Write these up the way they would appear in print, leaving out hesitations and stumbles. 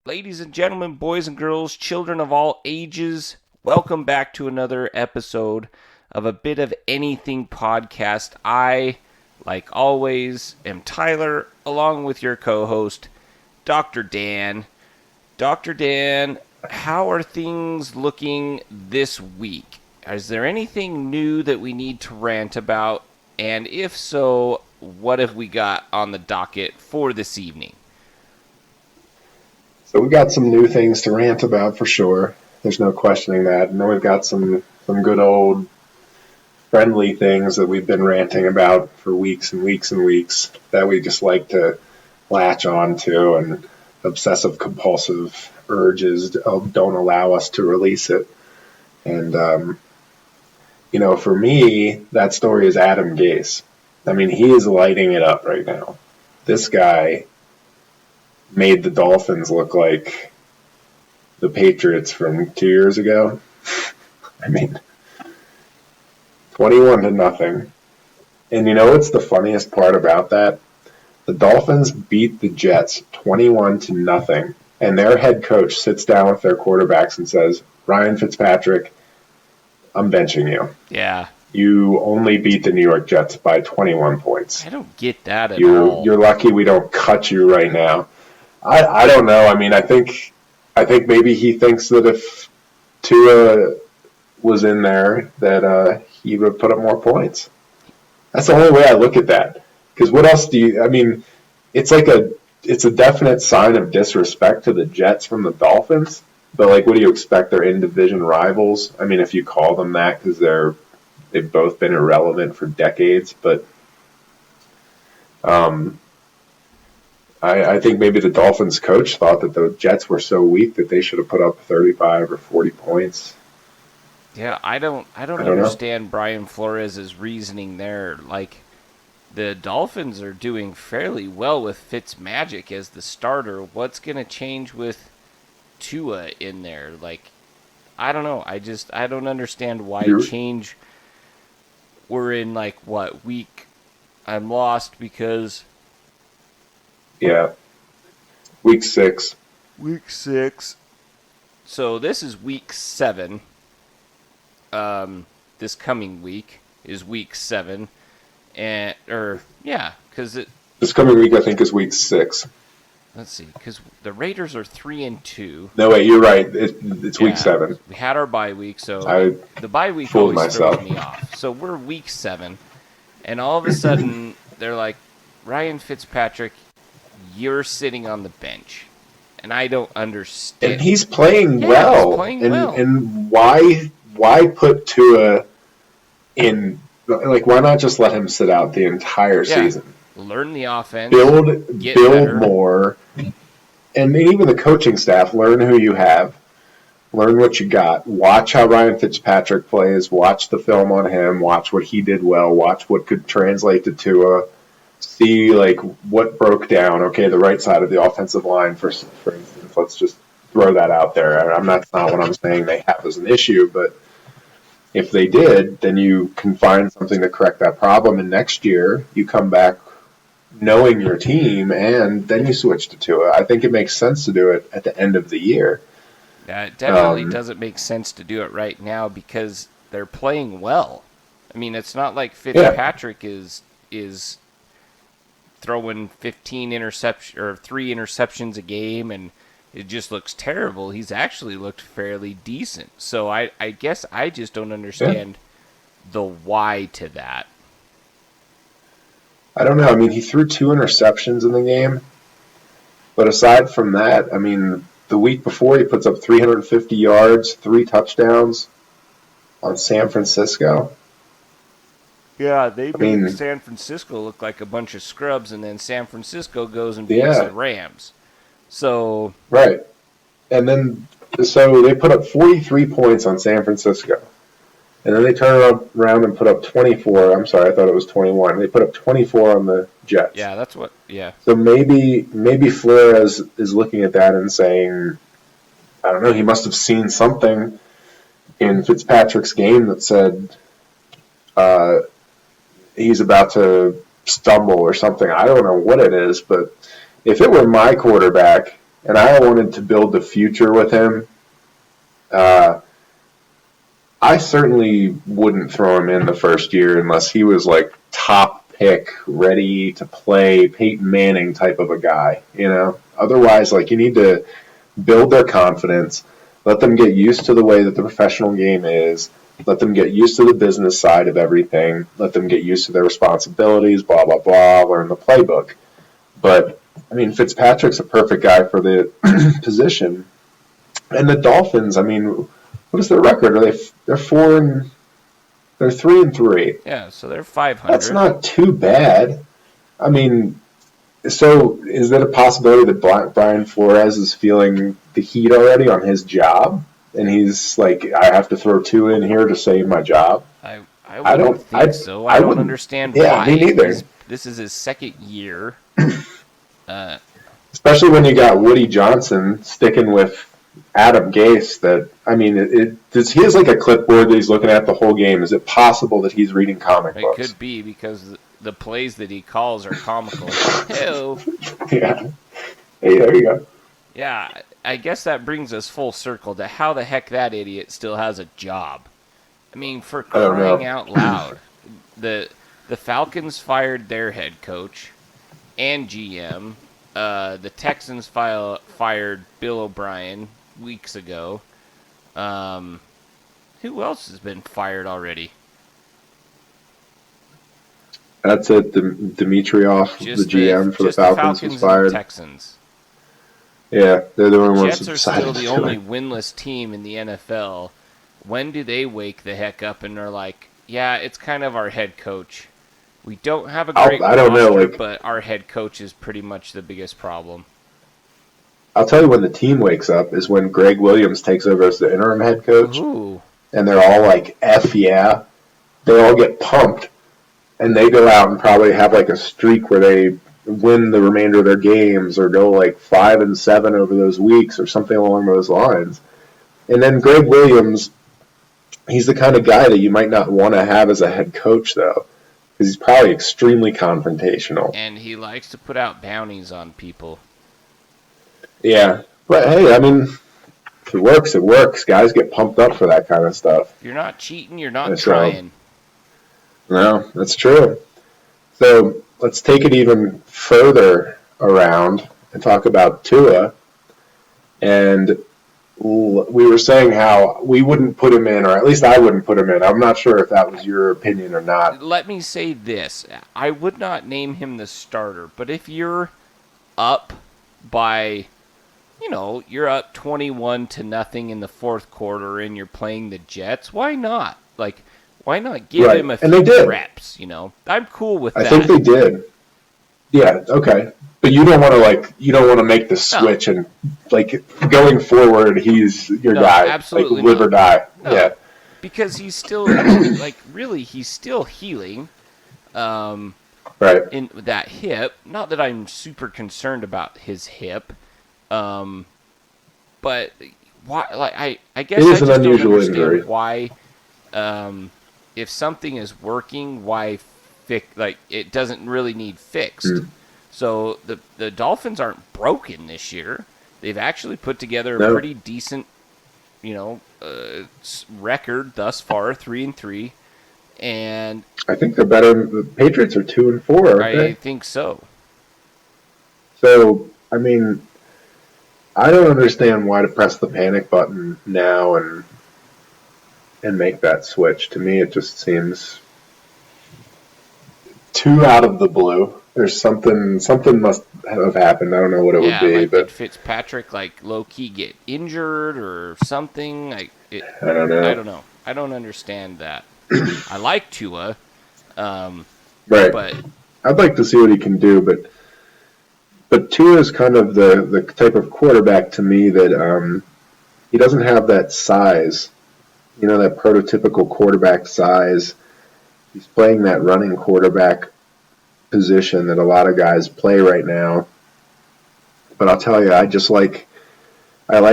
Ladies and gentlemen, boys and girls, children of all ages, welcome back to another episode of A Bit of Anything podcast. I, like always, am Tyler, along with your co-host, Dr. Dan. Dr. Dan, how are things looking this week? Is there anything new that we need to rant about? And if so, what have we got on the docket for this evening? So we got some new things to rant about for sure. There's no questioning that. And then we've got some good old friendly things that we've been ranting about for weeks and weeks and weeks that we just like to latch on to, and obsessive compulsive urges don't allow us to release it. And, for me, that story is Adam Gase. I mean, he is lighting it up right now. This guy made the Dolphins look like the Patriots from 2 years ago. I mean, 21-0. And you know what's the funniest part about that? The Dolphins beat the Jets 21-0, and their head coach sits down with their quarterbacks and says, Ryan Fitzpatrick, I'm benching you. Yeah. You only beat the New York Jets by 21 points. I don't get that at all. You're lucky we don't cut you right now. I don't know. I mean, I think maybe he thinks that if Tua was in there, that he would have put up more points. That's the only way I look at that. Because what else do you? I mean, it's a definite sign of disrespect to the Jets from the Dolphins. But like, what do you expect? They're in-division rivals. I mean, if you call them that, because they've both been irrelevant for decades. But I think maybe the Dolphins coach thought that the Jets were so weak that they should have put up 35 or 40 points. Yeah, I don't understand Brian Flores' reasoning there. Like, the Dolphins are doing fairly well with Fitzmagic as the starter. What's going to change with Tua in there? Like, I don't know. I don't understand why change. We're in, like, what, week? I'm lost because... Yeah. Week 6. Week 6. So this is week 7. This coming week is week 7. This coming week I think is week 6. Let's see, because the Raiders are 3-2. No, wait, you're right. It's week 7. We had our bye week, so the bye week fooled always myself. throws me off. So we're week 7, and all of a sudden they're like, Ryan Fitzpatrick, you're sitting on the bench, and I don't understand. And he's playing well. He's playing well. And why put Tua in? Like, why not just let him sit out the entire season? Learn the offense. Build better. more, and even the coaching staff, learn who you have, learn what you got. Watch how Ryan Fitzpatrick plays. Watch the film on him. Watch what he did well. Watch what could translate to Tua. See, like, what broke down. Okay, the right side of the offensive line, for instance. Let's just throw that out there. That's not what I'm saying they have as an issue, but if they did, then you can find something to correct that problem, and next year you come back knowing your team, and then you switch to Tua. I think it makes sense to do it at the end of the year. Yeah, it definitely doesn't make sense to do it right now because they're playing well. I mean, it's not like Fitzpatrick is throwing 15 interceptions or 3 interceptions a game, and it just looks terrible. He's actually looked fairly decent. So I guess I just don't understand the why to that. I don't know. I mean, he threw 2 interceptions in the game. But aside from that, I mean, the week before he puts up 350 yards, 3 touchdowns on San Francisco. Yeah, they made San Francisco look like a bunch of scrubs, and then San Francisco goes and beats the Rams. So right. And then, so they put up 43 points on San Francisco. And then they turn around and put up 24. I'm sorry, I thought it was 21. They put up 24 on the Jets. Yeah, that's what, yeah. So maybe Flores is looking at that and saying, I don't know, he must have seen something in Fitzpatrick's game that said he's about to stumble or something. I don't know what it is, but if it were my quarterback and I wanted to build the future with him, I certainly wouldn't throw him in the first year unless he was like top pick, ready to play, Peyton Manning type of a guy, you know? Otherwise, like, you need to build their confidence, let them get used to the way that the professional game is, let them get used to the business side of everything, let them get used to their responsibilities, blah, blah, blah, learn the playbook. But, I mean, Fitzpatrick's a perfect guy for the position. And the Dolphins, I mean, what is their record? They're 3-3. Yeah, so they're 500. That's not too bad. I mean, so is that a possibility that Brian Flores is feeling the heat already on his job, and he's like, I have to throw two in here to save my job? I don't think so. I don't understand why. Yeah, me neither. This is his second year. Especially when you got Woody Johnson sticking with Adam Gase. That, I mean, he has like a clipboard that he's looking at the whole game. Is it possible that he's reading comic books? It could be, because the plays that he calls are comical. Hello. Yeah. Hey, there you go. Yeah, I guess that brings us full circle to how the heck that idiot still has a job. I mean, for crying out loud. The Falcons fired their head coach and GM. The Texans fired Bill O'Brien weeks ago. Who else has been fired already? That's it. Dimitrioff, the GM for the Falcons, was fired. And the Texans. Yeah, they're the only ones Jets that are decided still the to only do it. winless team in the NFL. When do they wake the heck up and are like, yeah, it's kind of our head coach. We don't have a great roster, but our head coach is pretty much the biggest problem. I'll tell you when the team wakes up is when Greg Williams takes over as the interim head coach. Ooh. And they're all like, F yeah. They all get pumped. And they go out and probably have like a streak where they win the remainder of their games or go like 5-7 over those weeks or something along those lines. And then Greg Williams, he's the kind of guy that you might not want to have as a head coach, though, because he's probably extremely confrontational. And he likes to put out bounties on people. Yeah. But hey, I mean, if it works, it works. Guys get pumped up for that kind of stuff. If you're not cheating, you're not trying. No, that's true. So let's take it even further around and talk about Tua. And we were saying how we wouldn't put him in, or at least I wouldn't put him in. I'm not sure if that was your opinion or not. Let me say this. I would not name him the starter, but if you're up by, you're up 21-0 in the fourth quarter and you're playing the Jets, why not? Like, why not give him a few reps, I'm cool with that. I think they did. Yeah, okay. But you don't want to make the switch and going forward he's your guy. Absolutely live or die. No, yeah. Because he's still he's still healing. Right. In that hip. Not that I'm super concerned about his hip. But why I guess it is I just an unusual don't understand injury. Why if something is working, why it doesn't really need fixed. So the Dolphins aren't broken this year. They've actually put together a pretty decent, record thus far, 3-3, and I think they're better. The Patriots are 2-4. Aren't they? I think so. So I mean, I don't understand why to press the panic button now and make that switch. To me, it just seems too out of the blue. There's something must have happened. I don't know what it would be. But did Fitzpatrick low-key get injured or something? I don't know. I don't know. I don't understand that. I like Tua. Right. But I'd like to see what he can do, but Tua is kind of the type of quarterback to me that he doesn't have that size. That prototypical quarterback size. He's playing that running quarterback position that a lot of guys play right now. But I'll tell you, I like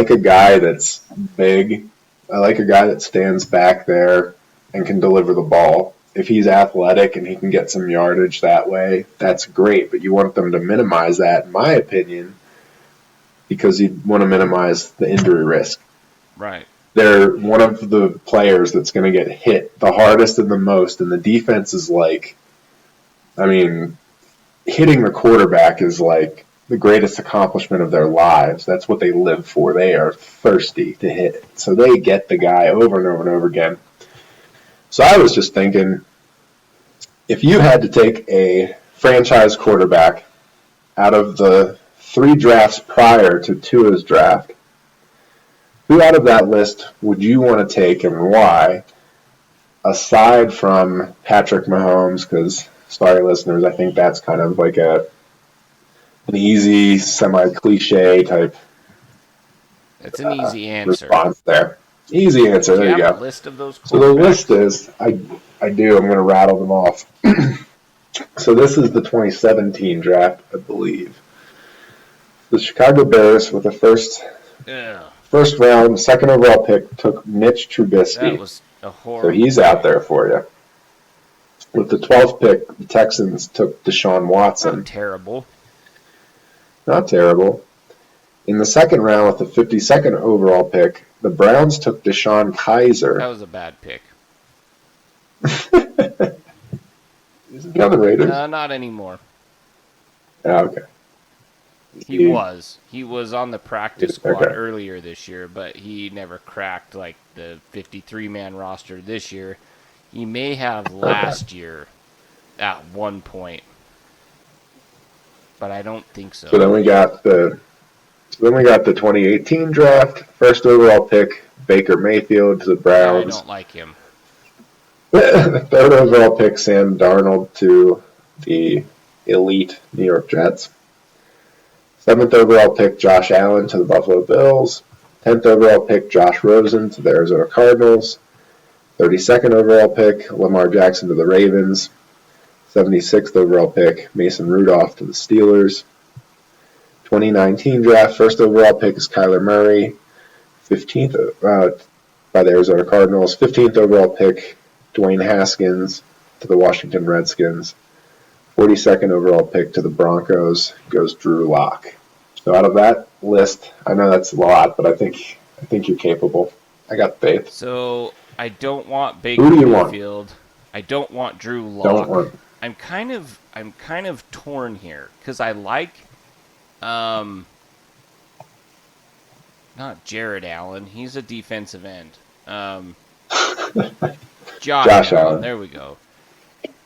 a guy that's big. I like a guy that stands back there and can deliver the ball. If he's athletic and he can get some yardage that way, that's great. But you want them to minimize that, in my opinion, because you want to minimize the injury risk. Right. They're one of the players that's going to get hit the hardest and the most, and the defense is like, I mean, hitting the quarterback is like the greatest accomplishment of their lives. That's what they live for. They are thirsty to hit. So they get the guy over and over and over again. So I was just thinking, if you had to take a franchise quarterback out of the 3 drafts prior to Tua's draft, who out of that list would you want to take and why, aside from Patrick Mahomes? Because, sorry listeners, I think that's kind of like an easy, semi-cliche type It's an easy answer. response there. Easy answer, there you go. Do you have a list of those quarterbacks? So the list is, I do, I'm going to rattle them off. So this is the 2017 draft, I believe. The Chicago Bears with the first round, second overall pick, took Mitch Trubisky. That was a horrible. So he's out there for you. With the 12th pick, the Texans took Deshaun Watson. Not terrible. Not terrible. In the second round, with the 52nd overall pick, the Browns took Deshaun Kaiser. That was a bad pick. Isn't he on the Raiders? Not anymore. Oh, okay. He was. He was on the practice squad Okay. earlier this year, but he never cracked like the 53-man roster this year. He may have last year at one point, but I don't think so. So then we got the 2018 draft, first overall pick, Baker Mayfield to the I Browns. don't like him. Third overall pick, Sam Darnold to the elite New York Jets. 7th overall pick, Josh Allen to the Buffalo Bills. 10th overall pick, Josh Rosen to the Arizona Cardinals. 32nd overall pick, Lamar Jackson to the Ravens. 76th overall pick, Mason Rudolph to the Steelers. 2019 draft, first overall pick is Kyler Murray. 15th by the Arizona Cardinals. 15th overall pick, Dwayne Haskins to the Washington Redskins. 42nd overall pick to the Broncos goes Drew Lock. So out of that list, I know that's a lot, but I think you're capable. I got faith. So I don't want Baker Who do you want? Mayfield. I don't want Drew Lock. Don't want. I'm kind of torn here because I like, not Jared Allen. He's a defensive end. Josh Allen. There we go.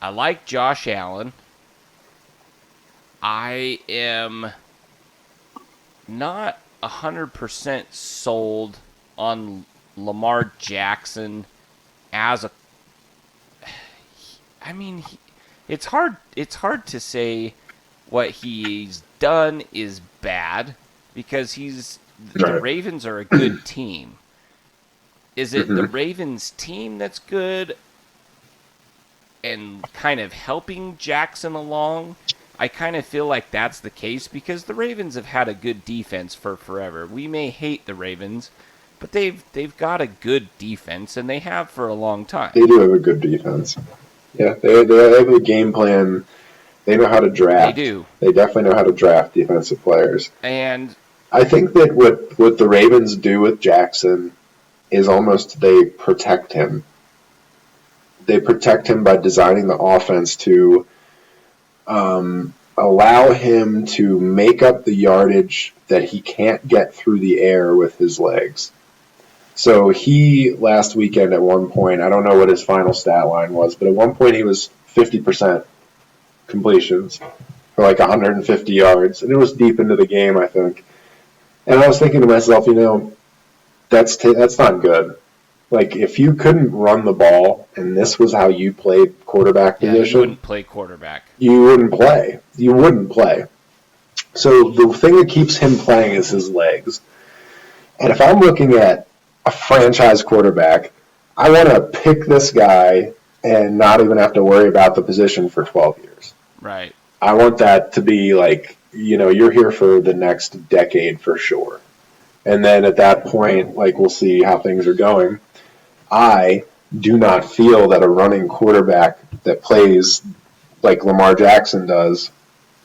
I like Josh Allen. I am not 100% sold on Lamar Jackson as a. I mean, it's hard to say what he's done is bad because the Ravens are a good team. Is it the Ravens team that's good and kind of helping Jackson along? I kind of feel like that's the case because the Ravens have had a good defense for forever. We may hate the Ravens, but they've got a good defense, and they have for a long time. They do have a good defense. Yeah, they have a game plan. They know how to draft. They do. They definitely know how to draft defensive players. And I think that what the Ravens do with Jackson is almost they protect him. They protect him by designing the offense to allow him to make up the yardage that he can't get through the air with his legs. So he, last weekend at one point, I don't know what his final stat line was, but at one point he was 50% completions for like 150 yards. And it was deep into the game, I think. And I was thinking to myself, that's not good. Like, if you couldn't run the ball and this was how you played quarterback position, you wouldn't play quarterback. You wouldn't play. You wouldn't play. So the thing that keeps him playing is his legs. And if I'm looking at a franchise quarterback, I want to pick this guy and not even have to worry about the position for 12 years. Right. I want that to be like, you're here for the next decade for sure. And then at that point, like, we'll see how things are going. I do not feel that a running quarterback that plays like Lamar Jackson does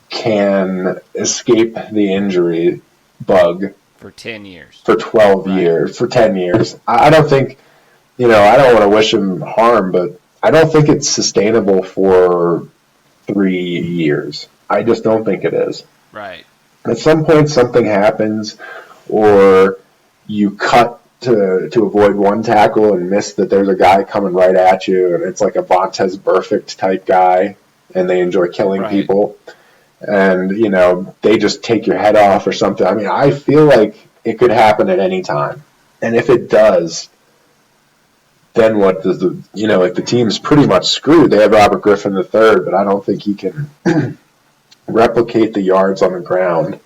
can escape the injury bug for 10 years. For 12 Right. years, for 10 years. I don't think, I don't want to wish him harm, but I don't think it's sustainable for 3 years. I just don't think it is. Right. At some point, something happens, or you cut to avoid one tackle and miss that there's a guy coming right at you, and it's like a Vontez Burfict type guy, and they enjoy killing people. And, they just take your head off or something. I mean, I feel like it could happen at any time. And if it does, then what does the team's pretty much screwed. They have Robert Griffin III, but I don't think he can replicate the yards on the ground,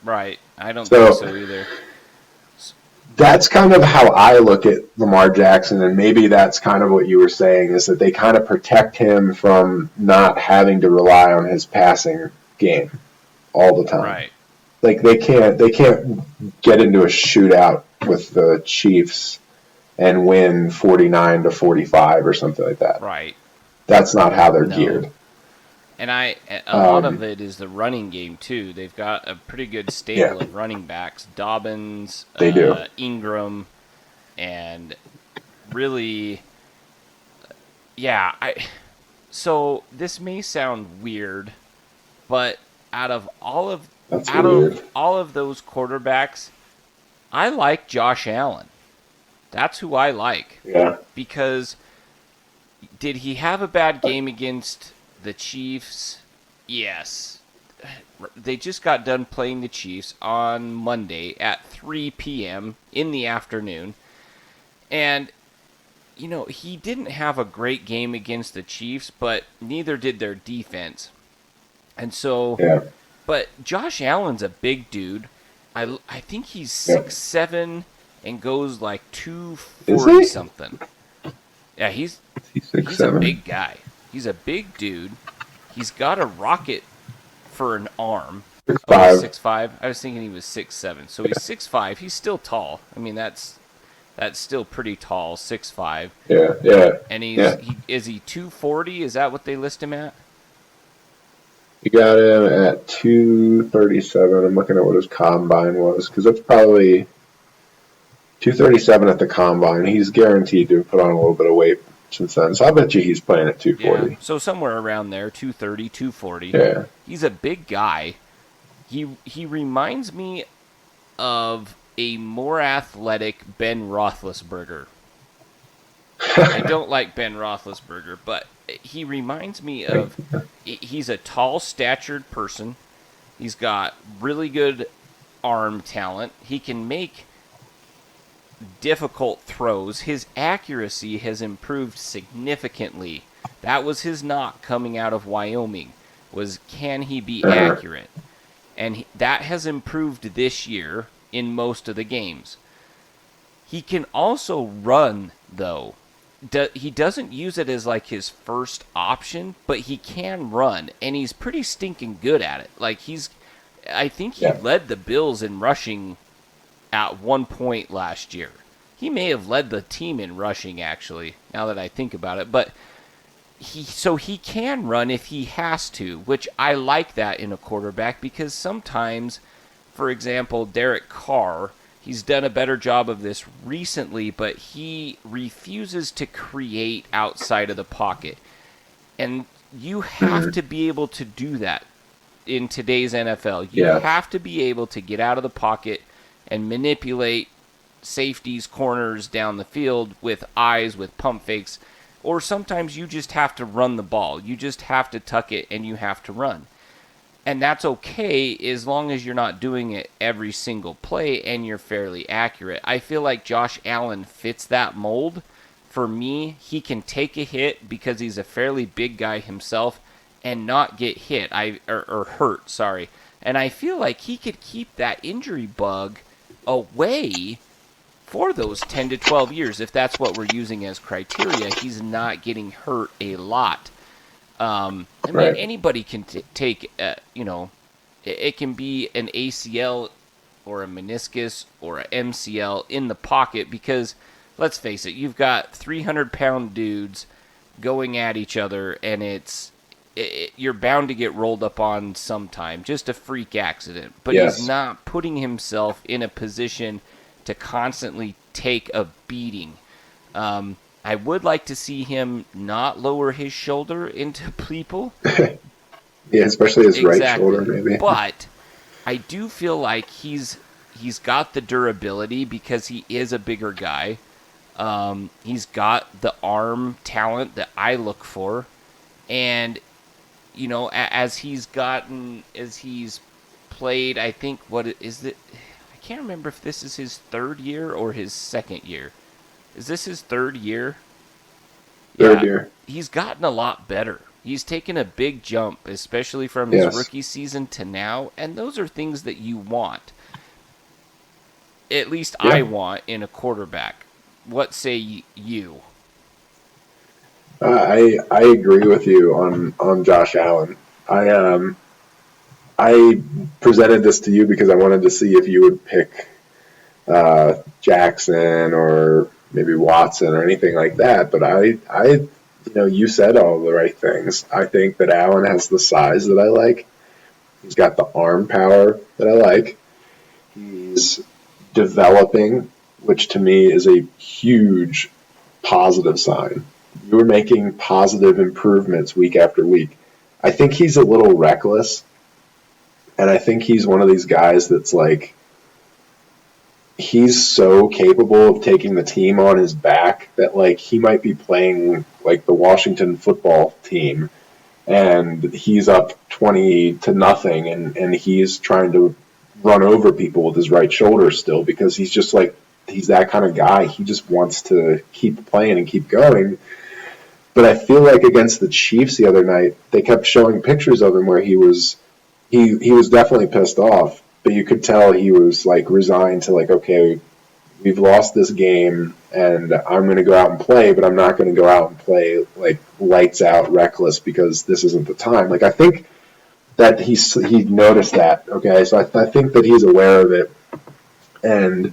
Right. I don't think so either. That's kind of how I look at Lamar Jackson, and maybe that's kind of what you were saying, is that they kind of protect him from not having to rely on his passing game all the time. Right. Like they can't get into a shootout with the Chiefs and win 49-45 or something like that. Right. That's not how they're geared. And a lot of it is the running game too. They've got a pretty good stable of running backs: Dobbins, they do. Ingram, and really, yeah. So this may sound weird, but out of all of those quarterbacks, I like Josh Allen. That's who I like. Yeah. Because did he have a bad game against the Chiefs? Yes. They just got done playing the Chiefs on Monday at 3 p.m. in the afternoon. And, he didn't have a great game against the Chiefs, but neither did their defense. And so, but Josh Allen's a big dude. I think he's 6'7" and goes like 240 something. Yeah, he's a big guy. He's a big dude. He's got a rocket for an arm. 6'5". 6'5". I was thinking he was 6'7". So he's 6'5". He's still tall. I mean, that's still pretty tall, 6'5". Yeah. And is he 240? Is that what they list him at? You got him at 237. I'm looking at what his combine was, because that's probably 237 at the combine. He's guaranteed to put on a little bit of weight since then. So I bet you he's playing at 240. Yeah, so somewhere around there, 230, 240. Yeah. He's a big guy. He reminds me of a more athletic Ben Roethlisberger. I don't like Ben Roethlisberger, but he reminds me of... He's a tall, statured person. He's got really good arm talent. He can make difficult throws. His accuracy has improved significantly. That was his knock coming out of Wyoming, was can he be accurate? And that has improved this year in most of the games. He can also run, though. He doesn't use it as like his first option, but he can run, and he's pretty stinking good at it. Like I think he led the Bills in rushing at one point last year. He may have led the team in rushing, actually, now that I think about it. But he can run if he has to, which I like that in a quarterback, because sometimes, for example, Derek Carr, he's done a better job of this recently, but he refuses to create outside of the pocket. And you have to be able to do that in today's NFL. You have to be able to get out of the pocket and manipulate safeties, corners down the field with eyes, with pump fakes. Or sometimes you just have to run the ball. You just have to tuck it and you have to run. And that's okay as long as you're not doing it every single play and you're fairly accurate. I feel like Josh Allen fits that mold. For me, he can take a hit because he's a fairly big guy himself and not get hit or hurt, sorry. And I feel like he could keep that injury bug away for those 10 to 12 years, if that's what we're using as criteria. He's not getting hurt a lot. I mean, anybody can take, it can be an ACL or a meniscus or an MCL in the pocket, because, let's face it, you've got 300-pound dudes going at each other, and it's you're bound to get rolled up on sometime, just a freak accident. But he's Yes. not putting himself in a position to constantly take a beating. I would like to see him not lower his shoulder into people. Yeah, especially his right Exactly. shoulder, maybe. But I do feel like he's got the durability because he is a bigger guy. He's got the arm talent that I look for. And, you know, as he's played, I think, what is it? I can't remember if this is his third year or his second year. Is this his third year? Third year. He's gotten a lot better. He's taken a big jump, especially from his rookie season to now, and those are things that you want. At least I want in a quarterback. What say you? I agree with you on Josh Allen. I presented this to you because I wanted to see if you would pick Jackson or maybe Watson or anything like that. But you said all the right things. I think that Allen has the size that I like. He's got the arm power that I like. He's developing, which to me is a huge positive sign. You're making positive improvements week after week. I think he's a little reckless, and I think he's one of these guys that's like, he's so capable of taking the team on his back that like he might be playing like the Washington football team and he's up 20-0 and he's trying to run over people with his right shoulder still because he's just like, he's that kind of guy. He just wants to keep playing and keep going. But I feel like against the Chiefs the other night, they kept showing pictures of him where he was definitely pissed off, but you could tell he was like resigned to like, okay, we've lost this game and I'm going to go out and play, but I'm not going to go out and play like lights out reckless because this isn't the time. Like I think that he noticed that. Okay, so I think that he's aware of it, and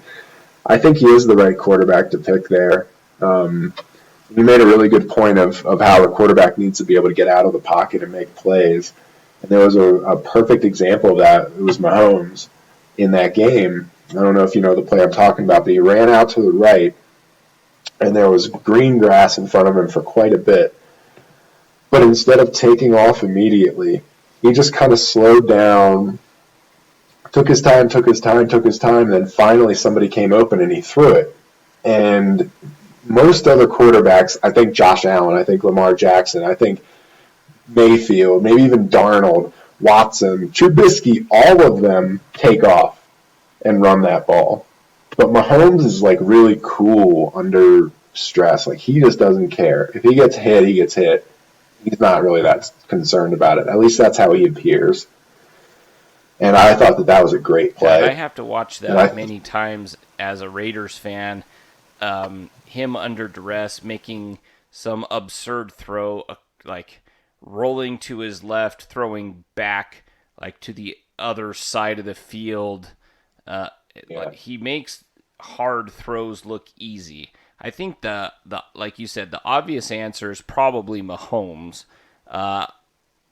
I think he is the right quarterback to pick there. You made a really good point of how the quarterback needs to be able to get out of the pocket and make plays. And there was a perfect example of that. It was Mahomes in that game. I don't know if you know the play I'm talking about, but he ran out to the right, and there was green grass in front of him for quite a bit. But instead of taking off immediately, he just kind of slowed down, took his time, and then finally somebody came open and he threw it. And most other quarterbacks, I think Josh Allen, I think Lamar Jackson, I think Mayfield, maybe even Darnold, Watson, Trubisky, all of them take off and run that ball. But Mahomes is like really cool under stress. Like he just doesn't care. If he gets hit, he gets hit. He's not really that concerned about it. At least that's how he appears. And I thought that was a great play. I have to watch that many times as a Raiders fan. Him under duress, making some absurd throw, like rolling to his left, throwing back like to the other side of the field. He makes hard throws look easy. I think the like you said, the obvious answer is probably Mahomes. Right.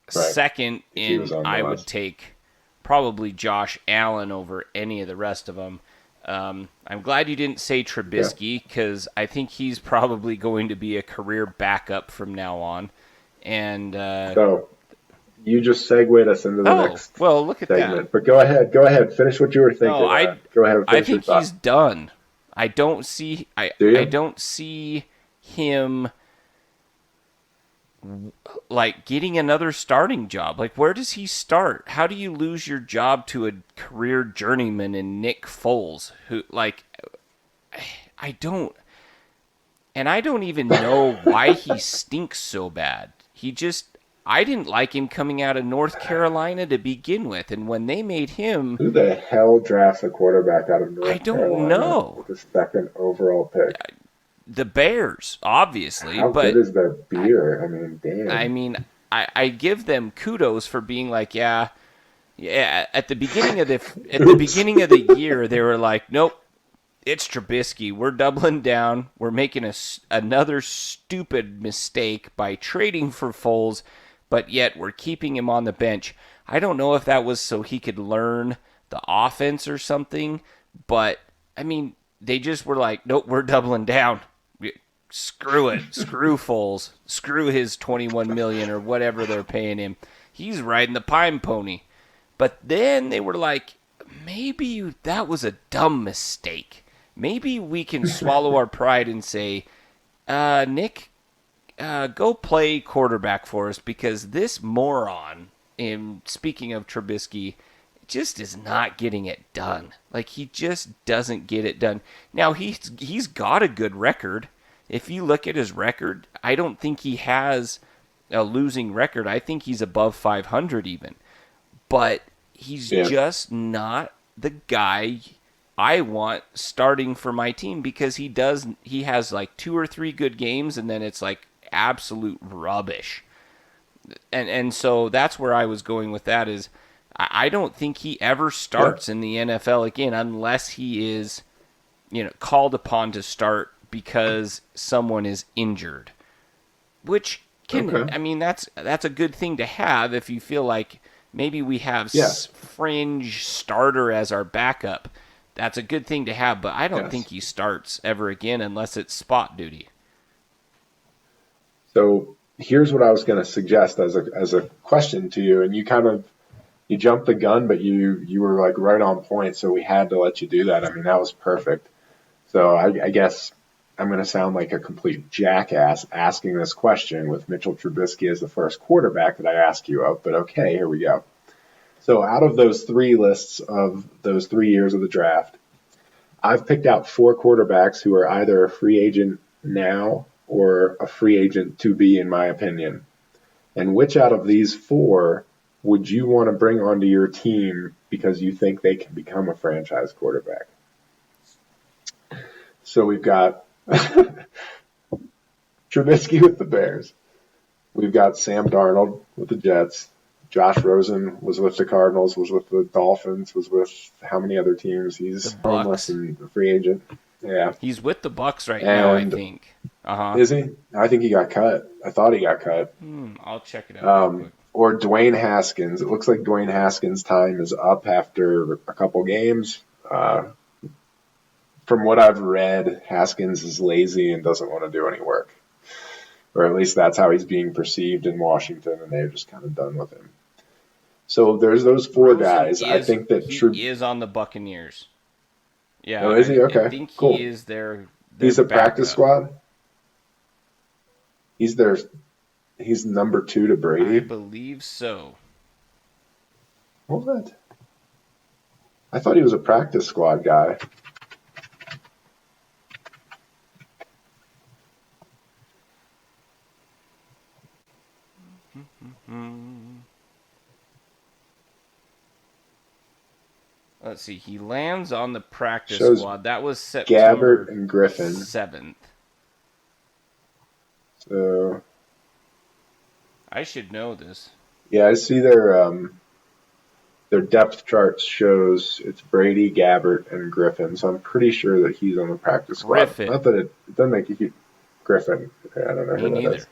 Second, I would take probably Josh Allen over any of the rest of them. I'm glad you didn't say Trubisky because I think he's probably going to be a career backup from now on. And so you just segued us into the next look at segment. that. But go ahead, finish what you were thinking. No, go ahead. I think he's done. I don't see him like getting another starting job. Like, where does he start? How do you lose your job to a career journeyman in Nick Foles, who I don't even know why he stinks so bad. I didn't like him coming out of North Carolina to begin with, and when they made him... Who the hell drafts a quarterback out of North Carolina? I don't know. With the second overall pick. The Bears, obviously. How good is their beer? I mean, damn. I mean, I give them kudos for being like, yeah. At the beginning of the year, they were like, nope, it's Trubisky. We're doubling down. We're making another stupid mistake by trading for Foles. but yet we're keeping him on the bench. I don't know if that was so he could learn the offense or something, but I mean, they just were like, nope, we're doubling down. Screw it. Screw Foles. Screw his $21 million or whatever they're paying him. He's riding the pine pony. But then they were like, maybe that was a dumb mistake. Maybe we can swallow our pride and say, Nick, go play quarterback for us, because this moron, in speaking of Trubisky, just is not getting it done. Like, he just doesn't get it done. Now, he's got a good record. If you look at his record, I don't think he has a losing record. I think he's above 500 even. But he's just not the guy I want starting for my team, because he has like 2 or 3 good games and then it's like absolute rubbish. And so that's where I was going with that, is I don't think he ever starts in the NFL again unless he is, called upon to start because someone is injured. Which I mean, that's a good thing to have if you feel like maybe we have fringe starter as our backup. That's a good thing to have, but I don't think he starts ever again unless it's spot duty. So here's what I was going to suggest as a question to you, and you jumped the gun, but you were like right on point, so we had to let you do that. I mean, that was perfect. So I guess I'm going to sound like a complete jackass asking this question with Mitchell Trubisky as the first quarterback that I ask you of, but okay, here we go. So out of those 3 lists of those 3 years of the draft, I've picked out 4 quarterbacks who are either a free agent now or a free agent to be, in my opinion. And which out of these 4 would you want to bring onto your team because you think they can become a franchise quarterback? So we've got Trubisky with the Bears. We've got Sam Darnold with the Jets. Josh Rosen was with the Cardinals, was with the Dolphins, was with how many other teams? He's homeless and a free agent. Yeah. He's with the Bucs right now, I think. Is he? I think he got cut. I thought he got cut. I'll check it out. Or Dwayne Haskins. It looks like Dwayne Haskins' time is up after a couple games. From what I've read, Haskins is lazy and doesn't want to do any work. Or at least that's how he's being perceived in Washington, and they're just kind of done with him. So there's those 4 guys. I think that he is on the Buccaneers. Yeah. Oh, is he? Okay. I think cool. He is their He's a practice squad? He's number 2 to Brady? I believe so. What? I thought he was a practice squad guy. Let's see. He lands on the practice squad. That was September Gabbert and Griffin 7th. So I should know this. Yeah, I see their depth chart shows it's Brady, Gabbert, and Griffin. So I'm pretty sure that he's on the practice squad. Griffin. Not that it doesn't make you Griffin. I don't know who that is.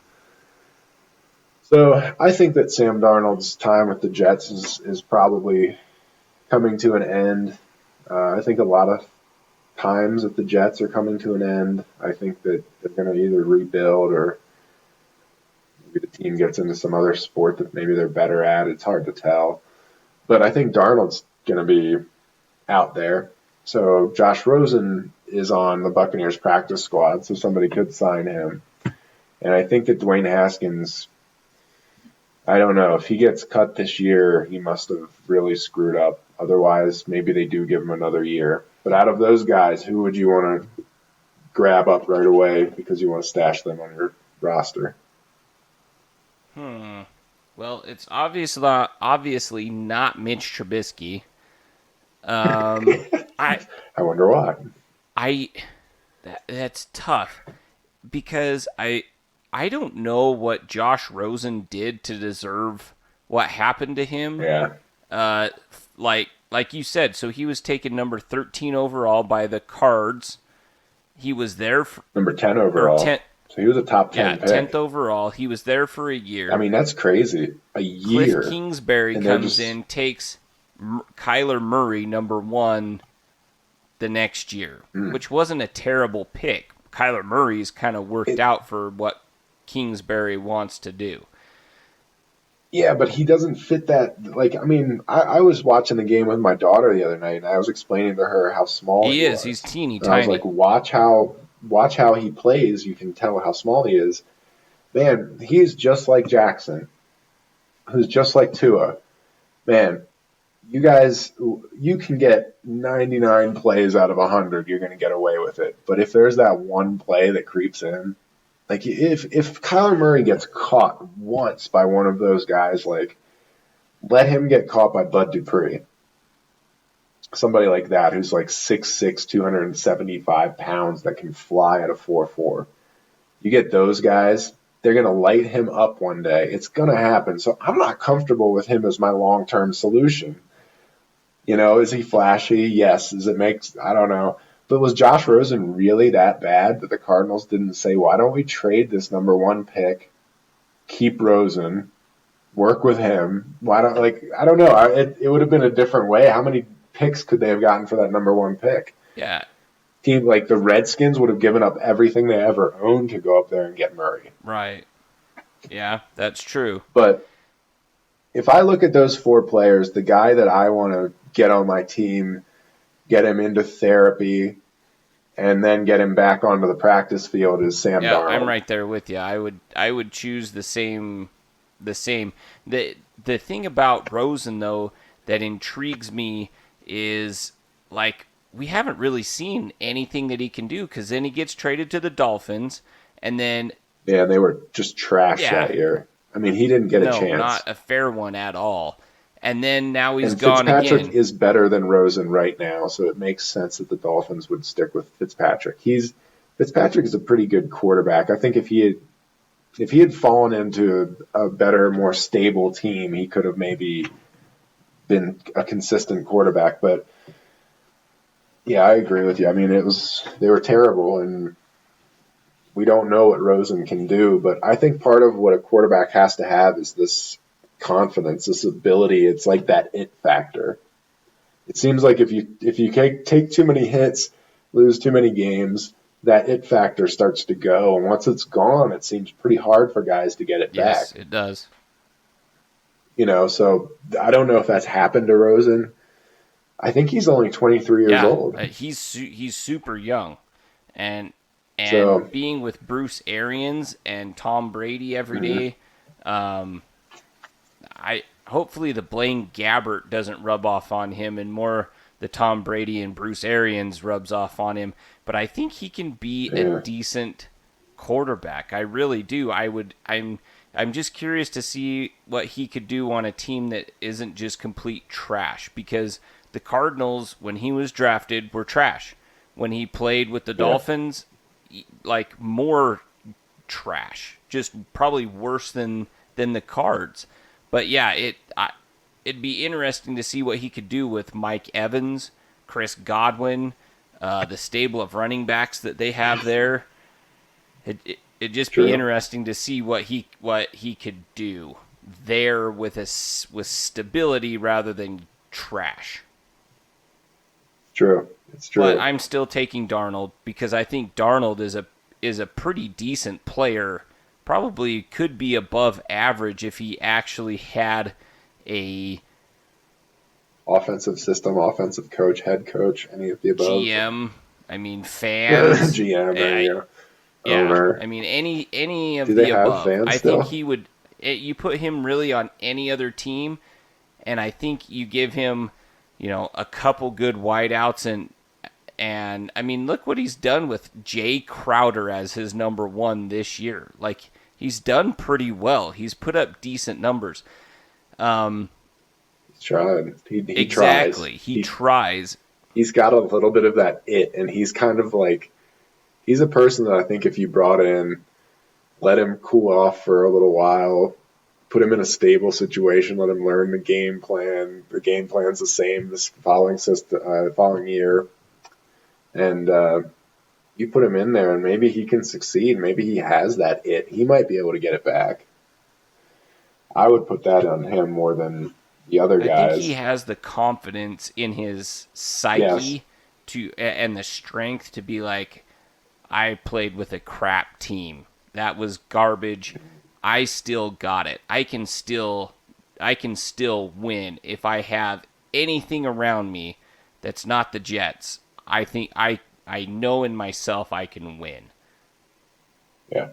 So I think that Sam Darnold's time with the Jets is probably coming to an end. I think a lot of times that the Jets are coming to an end. I think that they're going to either rebuild or maybe the team gets into some other sport that maybe they're better at. It's hard to tell. But I think Darnold's going to be out there. So Josh Rosen is on the Buccaneers practice squad, so somebody could sign him. And I think that Dwayne Haskins, I don't know, if he gets cut this year, he must have really screwed up. Otherwise, maybe they do give him another year. But out of those guys, who would you want to grab up right away because you want to stash them on your roster? Well, it's obviously not Mitch Trubisky. I wonder why. That's tough because I don't know what Josh Rosen did to deserve what happened to him. Yeah. Like you said, so he was taken number 13 overall by the Cards. He was there for number 10 overall. So he was a top 10 Yeah, 10th pick. overall. He was there for a I year. mean, that's crazy. A Cliff year. Kingsbury And they're comes just in, takes Kyler Murray, number 1, the next year, which wasn't a terrible pick. Kyler Murray's kind of worked out for what Kingsbury wants to do. Yeah, but he doesn't fit that. Like, I mean, I was watching the game with my daughter the other night, and I was explaining to her how small He he is. He's was. teeny And I was tiny. like, watch how he plays. You can tell how small he is. Man, he's just like Jackson, who's just like Tua. Man, you guys, you can get 99 plays out of 100. You're going to get away with it. But if there's that one play that creeps in, like if Kyler Murray gets caught once by one of those guys, like let him get caught by Bud Dupree, somebody like that who's like 6'6", 275 pounds that can fly at a 4.4. You get those guys, they're going to light him up one day. It's going to happen. So I'm not comfortable with him as my long-term solution. You know, is he flashy? Yes. Does it make, I don't know. But was Josh Rosen really that bad that the Cardinals didn't say, why don't we trade this number 1 pick, keep Rosen, work with him? Why don't, like, I don't know. It would have been a different way. How many picks could they have gotten for that number 1 pick? Yeah. Team like the Redskins would have given up everything they ever owned to go up there and get Murray. Right. Yeah, that's true. But if I look at those 4 players, the guy that I want to get on my team, get him into therapy, and then get him back onto the practice field is Sam Darnold. I'm right there with you. I would choose the same. The thing about Rosen though that intrigues me is like we haven't really seen anything that he can do because then he gets traded to the Dolphins and then they were just trash that year. I mean, he didn't get a chance. Not a fair one at all. And then now he's and gone Fitzpatrick again. is better than Rosen right now, so it makes sense that the Dolphins would stick with Fitzpatrick. Fitzpatrick is a pretty good quarterback. I think if he had fallen into a better, more stable team, he could have maybe been a consistent quarterback. But yeah, I agree with you. I mean, they were terrible, and we don't know what Rosen can do. But I think part of what a quarterback has to have is this confidence, this ability. It's like that it factor. It seems like if you take too many hits, lose too many games, that it factor starts to go, and once it's gone, it seems pretty hard for guys to get it back. Yes, it does. You know, so I don't know if that's happened to Rosen. I think he's only 23 years old. He's super young, and so, being with Bruce Arians and Tom Brady every day, hopefully the Blaine Gabbert doesn't rub off on him, and more the Tom Brady and Bruce Arians rubs off on him. But I think he can be a decent quarterback. I really do. I'm just curious to see what he could do on a team that isn't just complete trash, because the Cardinals, when he was drafted, were trash. When he played with the Dolphins, like more trash, just probably worse than the Cards. But yeah, it'd be interesting to see what he could do with Mike Evans, Chris Godwin, the stable of running backs that they have there. It'd just be interesting to see what he could do there with stability rather than trash. True. It's true. But I'm still taking Darnold because I think Darnold is a pretty decent player. Probably could be above average if he actually had a offensive system, offensive coach, head coach, any of the above. GM, I mean fans. GM, there you go. Yeah, Owner. I mean any of Do the they have above. fans I still? think he would. You put him really on any other team, and I think you give him, a couple good wideouts and I mean, look what he's done with Jay Crowder as his number 1 this year. Like, he's done pretty well. He's put up decent numbers. He's tried. He exactly. tries. He tries. He's got a little bit of that it, and he's kind of like, he's a person that I think if you brought in, let him cool off for a little while, put him in a stable situation, let him learn the game plan. The game plan's the same this following year. And You put him in there, and maybe he can succeed. Maybe he has that it. He might be able to get it back. I would put that on him more than the other I think he guys. has the confidence in his Yes. psyche and the strength to be like, I played with a crap team. That was garbage. I still got it. I can still win if I have anything around me that's not the Jets. I think I know in myself I can win. Yeah.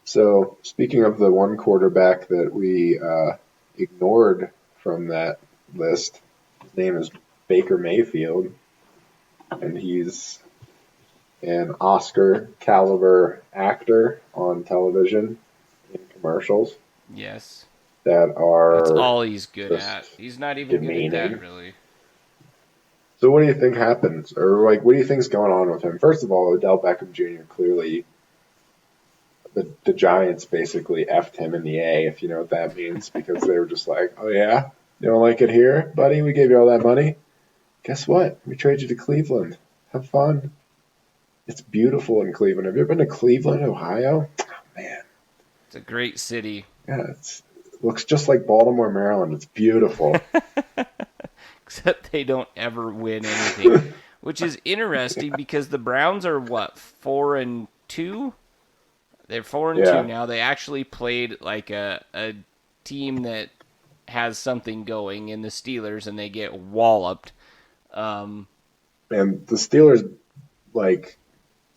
So, speaking of the one quarterback that we ignored from that list, his name is Baker Mayfield, and he's an Oscar caliber actor on television in commercials Yes. that That's are all he's good at. just He's not even good at that, demeaning. really. So, what do you think happens, or like, what do you think's going on with him? First of all, Odell Beckham Jr. clearly, the Giants basically effed him in the A, if you know what that means, because they were just like, oh yeah, you don't like it here, buddy? We gave you all that money. Guess what? We trade you to Cleveland. Have fun. It's beautiful in Cleveland. Have you ever been to Cleveland, Ohio? Oh, man, It's a great city. yeah, it looks just like Baltimore, Maryland. It's beautiful. Except they don't ever win anything, which is interesting because the Browns are what, 4-2? They're 4-2 Yeah, now. They actually played like a team that has something going in the Steelers, and they get walloped. Um, and the Steelers like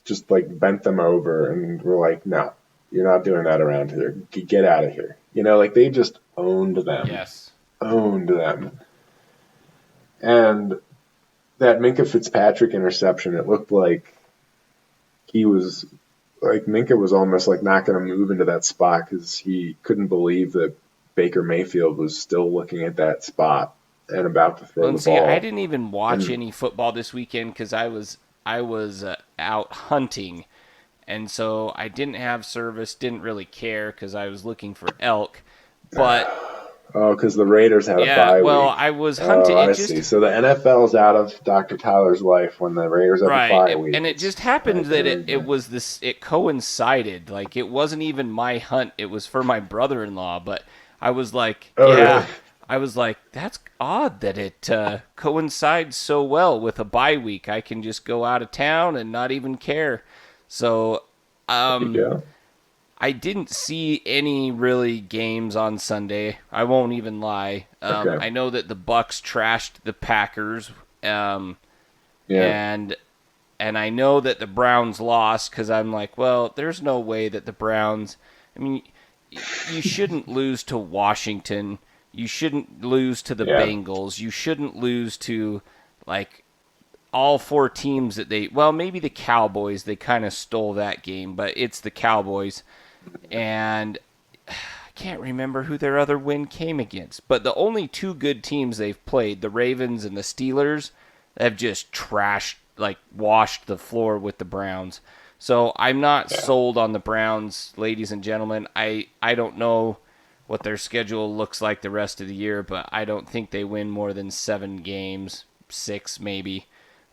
just like bent them over and were like, no, you're not doing that around here. Get out of here. You know, like they just yes. owned them. And that Minka Fitzpatrick interception, it looked like he was like Minka was almost like not going to move into that spot because he couldn't believe that Baker Mayfield was still looking at that spot and about to throw Well, the and see, I ball. didn't even watch And any football this weekend because I was out hunting, and so I didn't have service. Didn't really care because I was looking for elk. But oh, because the Raiders had a yeah, bye well, week. I was Oh, hunting. It I just see. So the NFL's out of Dr. Tyler's life when the Raiders have a right, bye week. and it It's just happened that very it good. was this. It coincided. Like it wasn't even my hunt. It was for my brother-in-law. But I was like, Oh, really? yeah. I was like, that's odd that it coincides so well with a bye week. I can just go out of town and not even care. So, There you go. I didn't see any really games on Sunday. I won't even lie. Okay. I know that the Bucks trashed the Packers, Yeah. and I know that the Browns lost because I'm like, well, there's no way that the Browns. I mean, you shouldn't lose to Washington. You shouldn't lose to the Yeah. Bengals. You shouldn't lose to like all four teams that they. Well, maybe the Cowboys. They kind of stole that game, but it's the Cowboys, and I can't remember who their other win came against. But the only two good teams they've played, the Ravens and the Steelers, have just trashed, like washed the floor with the Browns. So I'm not Yeah. sold on the Browns, ladies and gentlemen. I don't know what their schedule looks like the rest of the year, but I don't think they win more than 7 games, 6 maybe.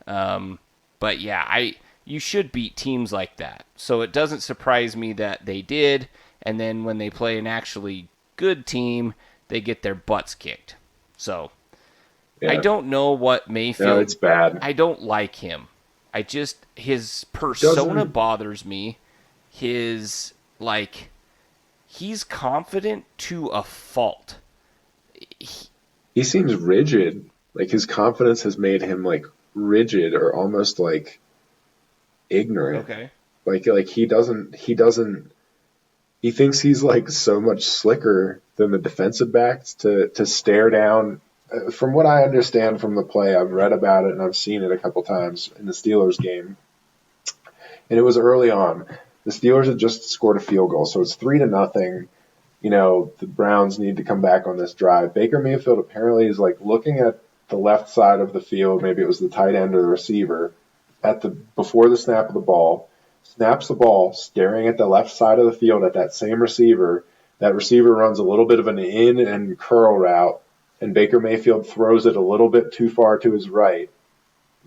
But yeah, you should beat teams like that. So it doesn't surprise me that they did, and then when they play an actually good team, they get their butts kicked. So I Yeah. don't know what No, Mayfield. it's bad. I don't like him. His persona Doesn't bothers me. His like he's confident to a fault. He- he seems rigid. Like his confidence has made him like rigid or almost like ignorant. okay. Like he thinks he's like so much slicker than the defensive backs to stare down. From what I understand from the play, I've read about it and I've seen it a couple times in the Steelers game, and it was early on. The Steelers had just scored a field goal, so it's 3-0. You know, the Browns need to come back on this drive. Baker Mayfield apparently is like looking at the left side of the field, maybe it was the tight end or the receiver, at the before the snap of the ball, snaps the ball, staring at the left side of the field at that same receiver. That receiver runs a little bit of an in and curl route, and Baker Mayfield throws it a little bit too far to his right.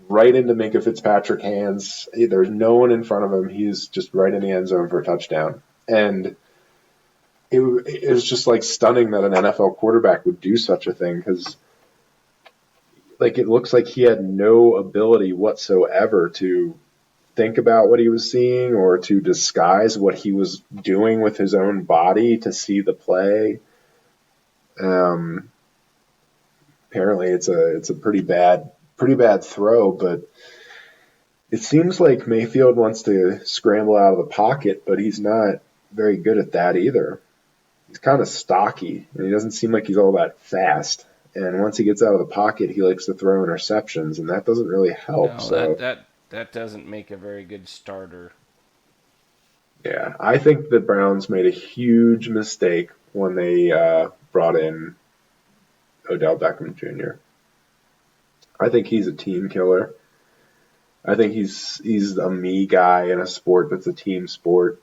right into Minka Fitzpatrick's hands. There's no one in front of him. He's just right in the end zone for a touchdown. And it was just like stunning that an NFL quarterback would do such a thing, because like it looks like he had no ability whatsoever to think about what he was seeing or to disguise what he was doing with his own body to see the play. Apparently it's a pretty bad throw, but it seems like Mayfield wants to scramble out of the pocket, but he's not very good at that either. He's kind of stocky, and he doesn't seem like he's all that fast. And once he gets out of the pocket, he likes to throw interceptions, and that doesn't really help. No, so that doesn't make a very good starter. yeah, I think the Browns made a huge mistake when they brought in Odell Beckham Jr. I think he's a team killer. I think he's a me guy in a sport that's a team sport.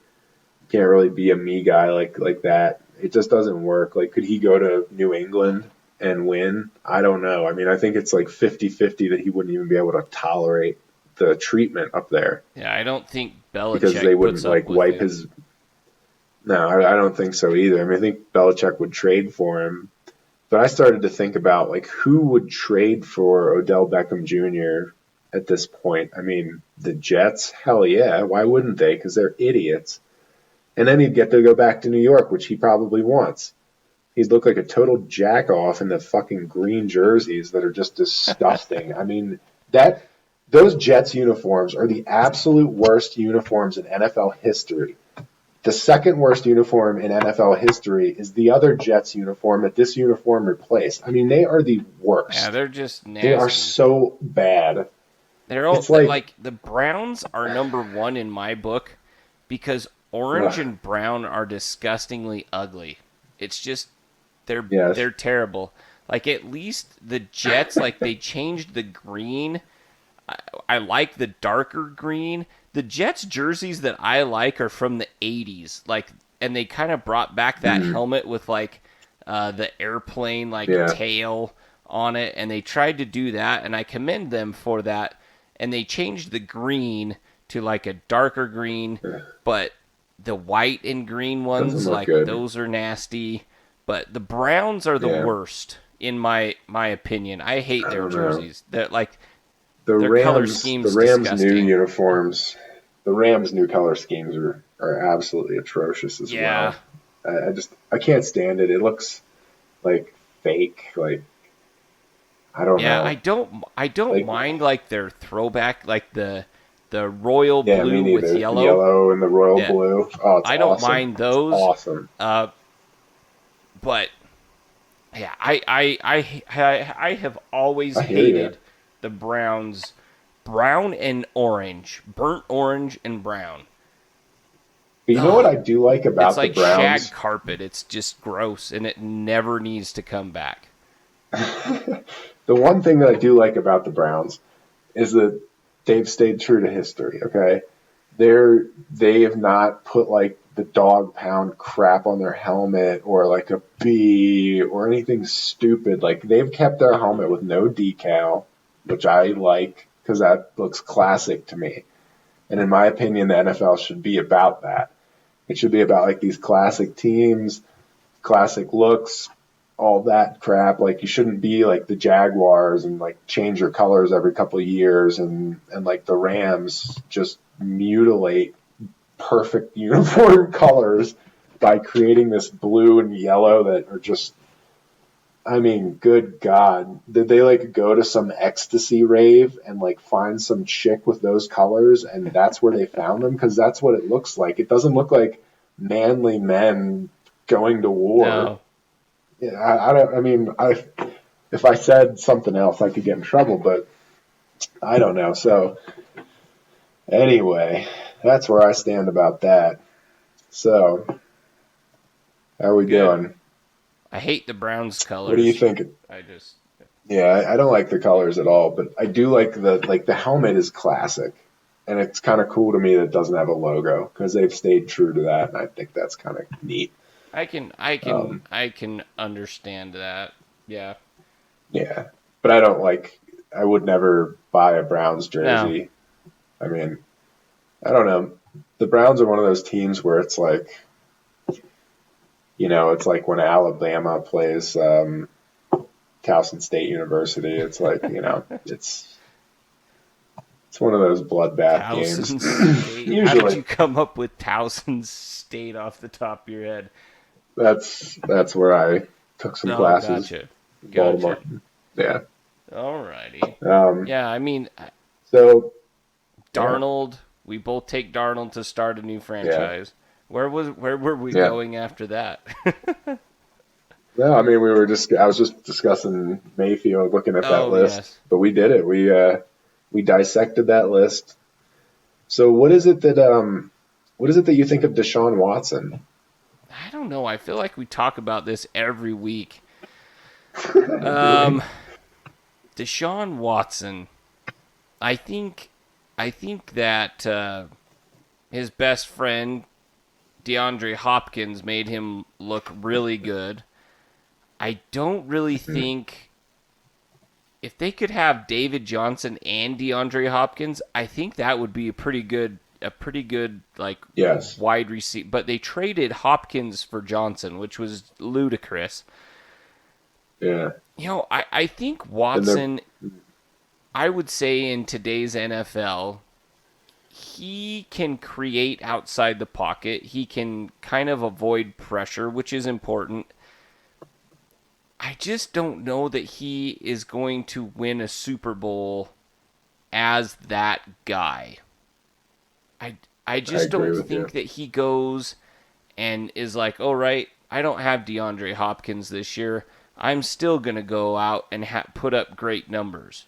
You can't really be a me guy like that. It just doesn't work. Like, could he go to New England and win? I don't know. I mean, I think it's like 50-50 that he wouldn't even be able to tolerate the treatment up there. Yeah, I don't think Belichick because they wouldn't puts up like with wipe it. his. No, I don't think so either. I mean, I think Belichick would trade for him, but I started to think about like who would trade for Odell Beckham Jr. at this point. I mean, the Jets, hell yeah, why wouldn't they? Because they're idiots. And then he'd get to go back to New York, which he probably wants. He'd look like a total jack off in the fucking green jerseys that are just disgusting. I mean, those Jets uniforms are the absolute worst uniforms in NFL history. The second worst uniform in NFL history is the other Jets uniform that this uniform replaced. I mean, they are the worst. Yeah, they're just nasty. They are so bad. They're all It's like- like the Browns are number one in my book because orange and brown are disgustingly ugly. It's just they're terrible. Like at least the Jets, like they changed the green. I like the darker green. The Jets jerseys that I like are from the 80s. Like, and they kind of brought back that helmet with like the airplane tail on it, and they tried to do that, and I commend them for that. And they changed the green to like a darker green, but the white and green ones, like good. those are nasty. But the Browns are the worst in my opinion. I hate their jerseys. They're like The their color Rams, scheme's the Rams' disgusting. new uniforms, the Rams' new color schemes are absolutely atrocious as well. I can't stand it. It looks like fake. Like I don't know. Yeah, I don't Like- mind like their throwback, like the royal Yeah, me blue neither. with yellow. Yellow and the royal Yeah. blue. Oh, it's I don't awesome. mind those. It's awesome. But yeah, I have always I hear hated ya. the Browns, brown and orange, burnt orange and brown. But you know what I do like about It's like the Browns? shag carpet. It's just gross, and it never needs to come back. The one thing that I do like about the Browns is that they've stayed true to history. Okay, they have not put like the dog pound crap on their helmet or like a B or anything stupid. Like they've kept their helmet with no decal, which I like because that looks classic to me. And in my opinion, the NFL should be about that. It should be about like these classic teams, classic looks, all that crap. Like you shouldn't be like the Jaguars and like change your colors every couple of years and like the Rams just mutilate perfect uniform colors by creating this blue and yellow that are just, I mean, good God. Did they like go to some ecstasy rave and like find some chick with those colors and that's where they found them? Because that's what it looks like. It doesn't look like manly men going to war. No. Yeah, I don't. I mean, if I said something else, I could get in trouble, but I don't know. So anyway, that's where I stand about that. So how are we doing? I hate the Browns colors. What do you think? Yeah, I don't like the colors at all, but I do like the helmet is classic, and it's kind of cool to me that it doesn't have a logo because they've stayed true to that, and I think that's kind of neat. I can understand that. Yeah. Yeah, but I don't like I would never buy a Browns No. jersey. I mean, I don't know. The Browns are one of those teams where it's like, it's like when Alabama plays Towson State University. It's like, it's one of those bloodbath games. Towson State. How did Usually, you come up with Towson State off the top of your head? that's where I took some Oh, classes gotcha. in Gotcha. Baltimore. Yeah. Alrighty. Um, Yeah, I mean, so yeah, Darnold. We both take Darnold to start a new yeah, franchise. Where were we yeah. going after that? No, I mean I was just discussing Mayfield, looking at that Oh list, yes. but we did it. We dissected that list. So what is it that you think of Deshaun Watson? I don't know. I feel like we talk about this every week. Really? Deshaun Watson. I think that his best friend DeAndre Hopkins made him look really good. I don't really think if they could have David Johnson and DeAndre Hopkins, I think that would be a pretty good like Yes. wide receiver. But they traded Hopkins for Johnson, which was ludicrous. Yeah. I think And they're Watson, I would say in today's NFL, he can create outside the pocket. He can kind of avoid pressure, which is important. I just don't know that he is going to win a Super Bowl as that guy. I I just agree don't with you. think that he goes and is like, "All right, I don't have DeAndre Hopkins this year. I'm still going to go out and put up great numbers."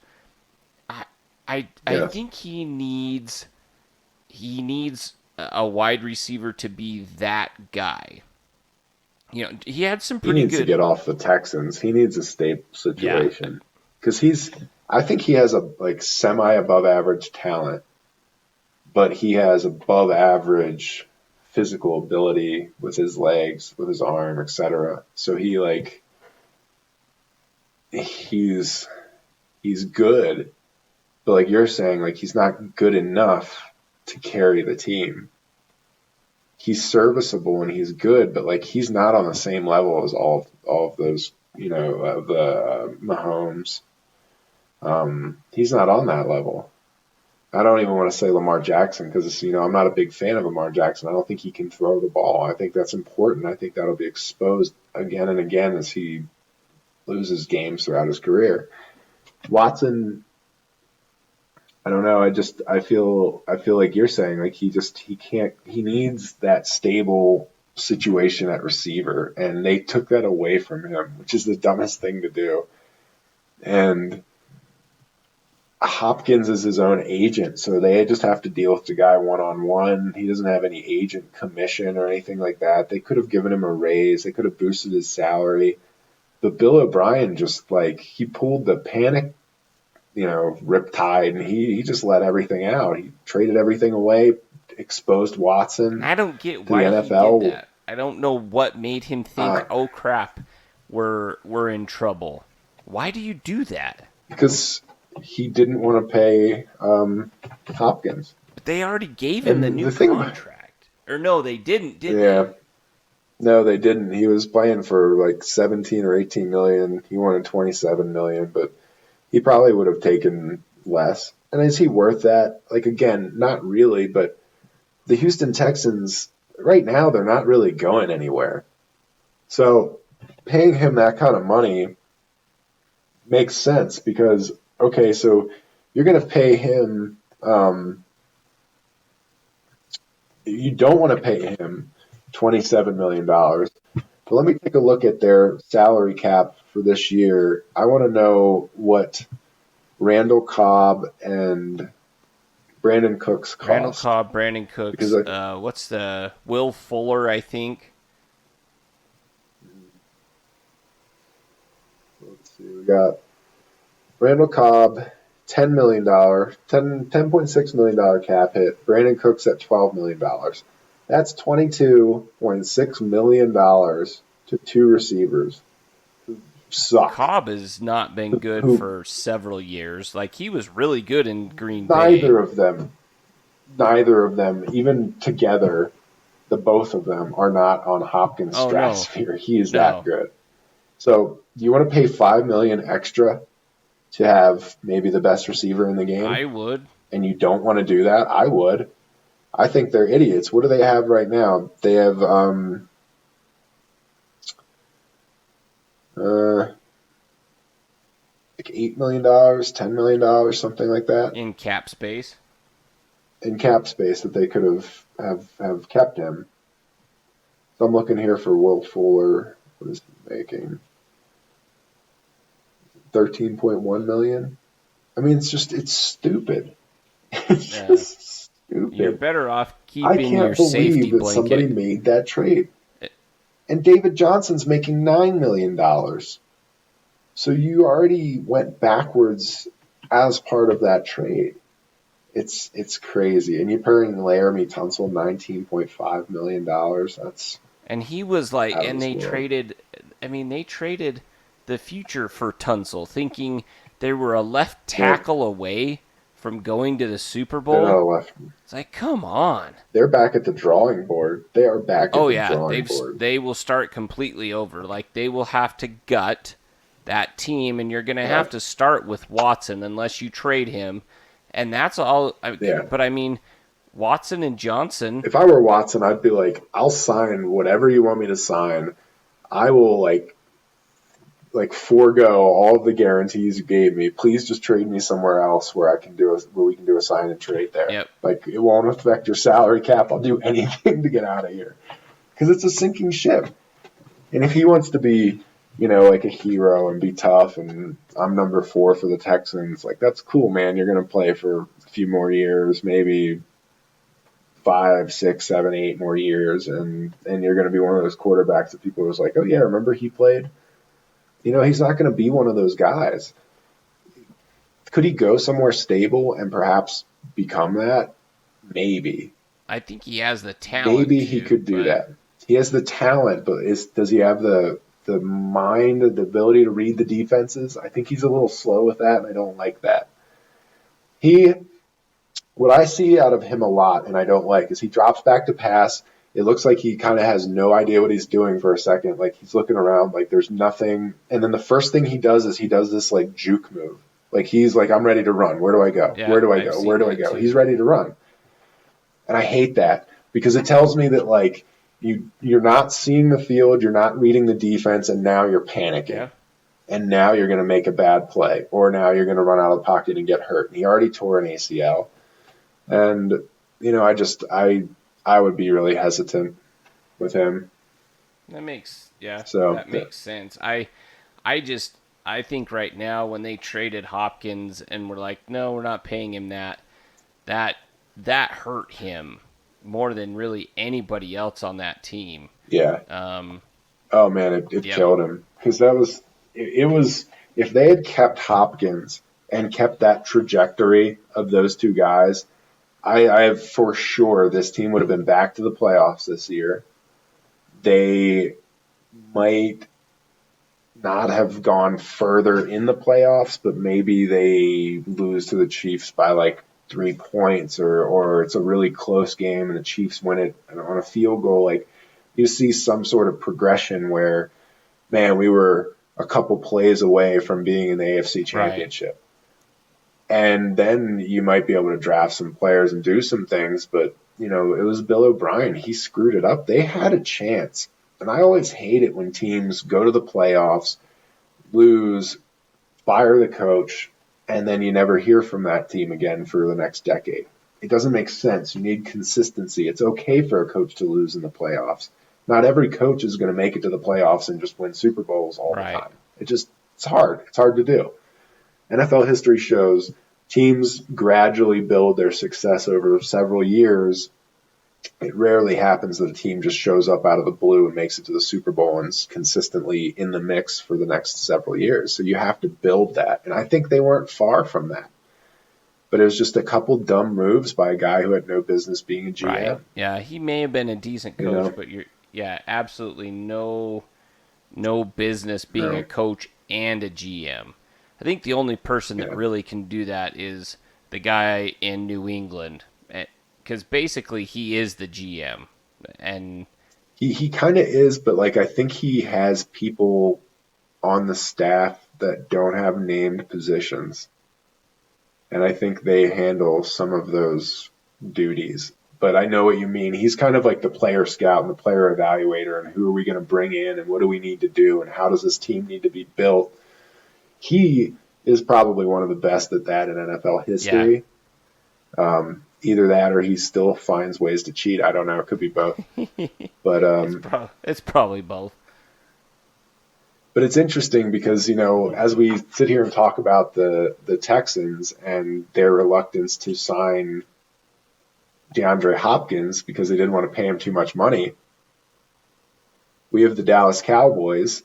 I Yes. think he needs a wide receiver to be that guy. He had some He pretty needs to good. get off the Texans. He needs a stable Yeah, situation because I think he has a like semi above average talent, but he has above average physical ability with his legs, with his arm, etc. So he's he's good, but like you're saying, like he's not good enough to carry the team. He's serviceable and he's good, but like he's not on the same level as all of those, the Mahomes. He's not on that level. I don't even want to say Lamar Jackson because I'm not a big fan of Lamar Jackson. I don't think he can throw the ball. I think that's important. I think that'll be exposed again and again as he loses games throughout his career. Watson, I don't know. I feel like you're saying like he needs that stable situation at receiver, and they took that away from him, which is the dumbest thing to do. And Hopkins is his own agent, so they just have to deal with the guy one on one. He doesn't have any agent commission or anything like that. They could have given him a raise. They could have boosted his salary. But Bill O'Brien just like he pulled the panic, riptide, and he just let everything out. He traded everything away, exposed and Watson I don't get to the why he did NFL that. I don't know what made him think, uh, "Oh crap, we're in trouble." Why do you do that? because he didn't want to pay Hopkins. But they already gave him the And new the thing about contract. Or no, they didn't, did they? yeah, no, they didn't. He was playing for like 17 or 18 million. He wanted 27 million, but he probably would have taken less. And is he worth that? Like again, not really, but the Houston Texans right now they're not really going anywhere. So paying him that kind of money makes sense because okay, so you're going to pay him. You don't want to pay him $27 million. But let me take a look at their salary cap for this year. I want to know what Randall Cobb and Brandon Cooks Randall cost Cobb, Brandon because Cooks, what's the Will Fuller, I think. let's see, we got Randall Cobb, $10 million, $10.6 million cap hit. Brandon Cooks at $12 million. That's $22.6 million to two receivers. suck. Cobb has not been good Who for several years. Like, he was really good in Green Bay. neither of them, even together, the both of them are not on Hopkins' Oh, no. stratosphere. He is No. that good. So, do you want to pay $5 million extra to have maybe the best receiver in the game? I would. And you don't want to do that? I would. I think they're idiots. What do they have right now? They have like $8 million, $10 million, something like that In cap space. in cap space that they could have kept him. So I'm looking here for Will Fuller. What is he making? 13.1 million. I mean, it's stupid. It's just stupid. You're better off I keeping your can't safety believe that somebody blanket. made that trade. And David Johnson's making $9 million. So you already went backwards as part of that trade. It's crazy. And you're paying Laramie Tunsil $19.5 million. That's And he was like, out of and this they world. traded the future for Tunsil, thinking they were a left tackle away from going to the Super They're not Bowl. left. It's like, come on. They're back at the drawing board. They are back at Oh the yeah, drawing board. they will start completely over. Like, they will have to gut that team, and you're going to have to start with Watson unless you trade him, and that's all. But I mean, Watson and Johnson. If I were Watson, I'd be like, I'll sign whatever you want me to sign. I will like forego all of the guarantees you gave me. Please just trade me somewhere else where we can do a sign and trade there. Yep. Like, it won't affect your salary cap. I'll do anything to get out of here because it's a sinking ship. And if he wants to be, like a hero and be tough, and I'm number 4 for the Texans, like, that's cool, man. You're going to play for a few more years, maybe 5, 6, 7, 8 more years, and you're going to be one of those quarterbacks that people was like, oh yeah, remember he played? He's not going to be one of those guys. Could he go somewhere stable and perhaps become that? Maybe. I think he has the talent. Maybe he could do that. He has the talent, but does he have the mind, the ability to read the defenses? I think he's a little slow with that, and I don't like that. What I see out of him a lot, and I don't like, is he drops back to pass. It looks like he kind of has no idea what he's doing for a second. Like, he's looking around like there's nothing. And then the first thing he does is he does this like juke move. Like, he's like, I'm ready to run. Where do I go? Yeah, Where do I I've go? seen Where do I that go? too. He's ready to run. And I hate that because it tells me that, like, you're not seeing the field, you're not reading the defense, and now you're panicking. Yeah. And now you're going to make a bad play, or now you're going to run out of the pocket and get hurt. And he already tore an ACL. And, I would be really hesitant with him. That makes sense. I think right now when they traded Hopkins and we're like, no, we're not paying him that hurt him more than really anybody else on that team. Yeah. Oh man, it Yep. killed him because it was if they had kept Hopkins and kept that trajectory of those two guys, I have for sure this team would have been back to the playoffs this year. They might not have gone further in the playoffs, but maybe they lose to the Chiefs by like 3 points, or it's a really close game and the Chiefs win it on a field goal. Like, you see some sort of progression where, man, we were a couple plays away from being in the AFC Championship. Right. And then you might be able to draft some players and do some things, but, it was Bill O'Brien. He screwed it up. They had a chance. And I always hate it when teams go to the playoffs, lose, fire the coach, and then you never hear from that team again for the next decade. It doesn't make sense. You need consistency. It's okay for a coach to lose in the playoffs. Not every coach is going to make it to the playoffs and just win Super Bowls all the time. It's hard. It's hard to do. NFL history shows teams gradually build their success over several years. It rarely happens that a team just shows up out of the blue and makes it to the Super Bowl and is consistently in the mix for the next several years. So you have to build that. And I think they weren't far from that. But it was just a couple dumb moves by a guy who had no business being a GM. Right. Yeah, he may have been a decent coach, but absolutely no business being a coach and a GM. I think the only person that really can do that is the guy in New England, because basically he is the GM, and he kind of is, but like I think he has people on the staff that don't have named positions, and I think they handle some of those duties. But I know what you mean. He's kind of like the player scout and the player evaluator, and who are we going to bring in, and what do we need to do, and how does this team need to be built. He is probably one of the best at that in NFL history. Yeah. Either that or he still finds ways to cheat. I don't know. It could be both. But it's probably both. But it's interesting because, you know, as we sit here and talk about the Texans and their reluctance to sign DeAndre Hopkins because they didn't want to pay him too much money, we have the Dallas Cowboys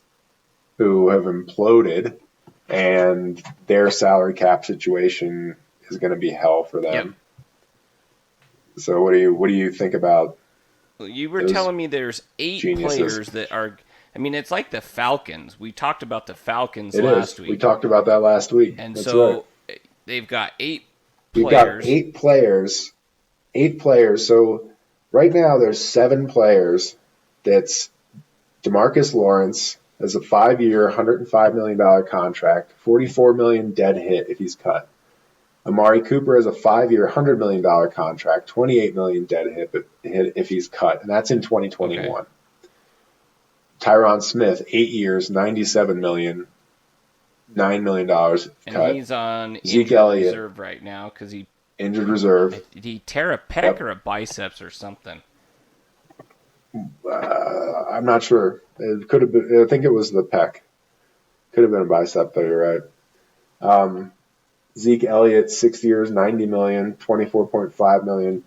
who have imploded, and their salary cap situation is going to be hell for them. Yep. So what do you think about? You were telling me there's 8 players that are. I mean, it's like the Falcons. We talked about the Falcons last week. We talked about that last week. And that's so right. They've got 8 players. We've got 8 players. 8 players. So right now there's 7 players. That's DeMarcus Lawrence has a 5-year, $105 million contract, $44 million dead hit if he's cut. Amari Cooper has a 5-year, $100 million contract, $28 million dead hit if he's cut, and that's in 2021. Okay. Tyron Smith, 8 years, $97 million, $9 million cut. And he's on Zeke injured reserve right now because he injured reserve. Did he tear a pec or a biceps or something? I'm not sure. It could have been. I think it was the pec. Could have been a bicep, but you're right. Zeke Elliott, 6 years, $90 million, $24.5 million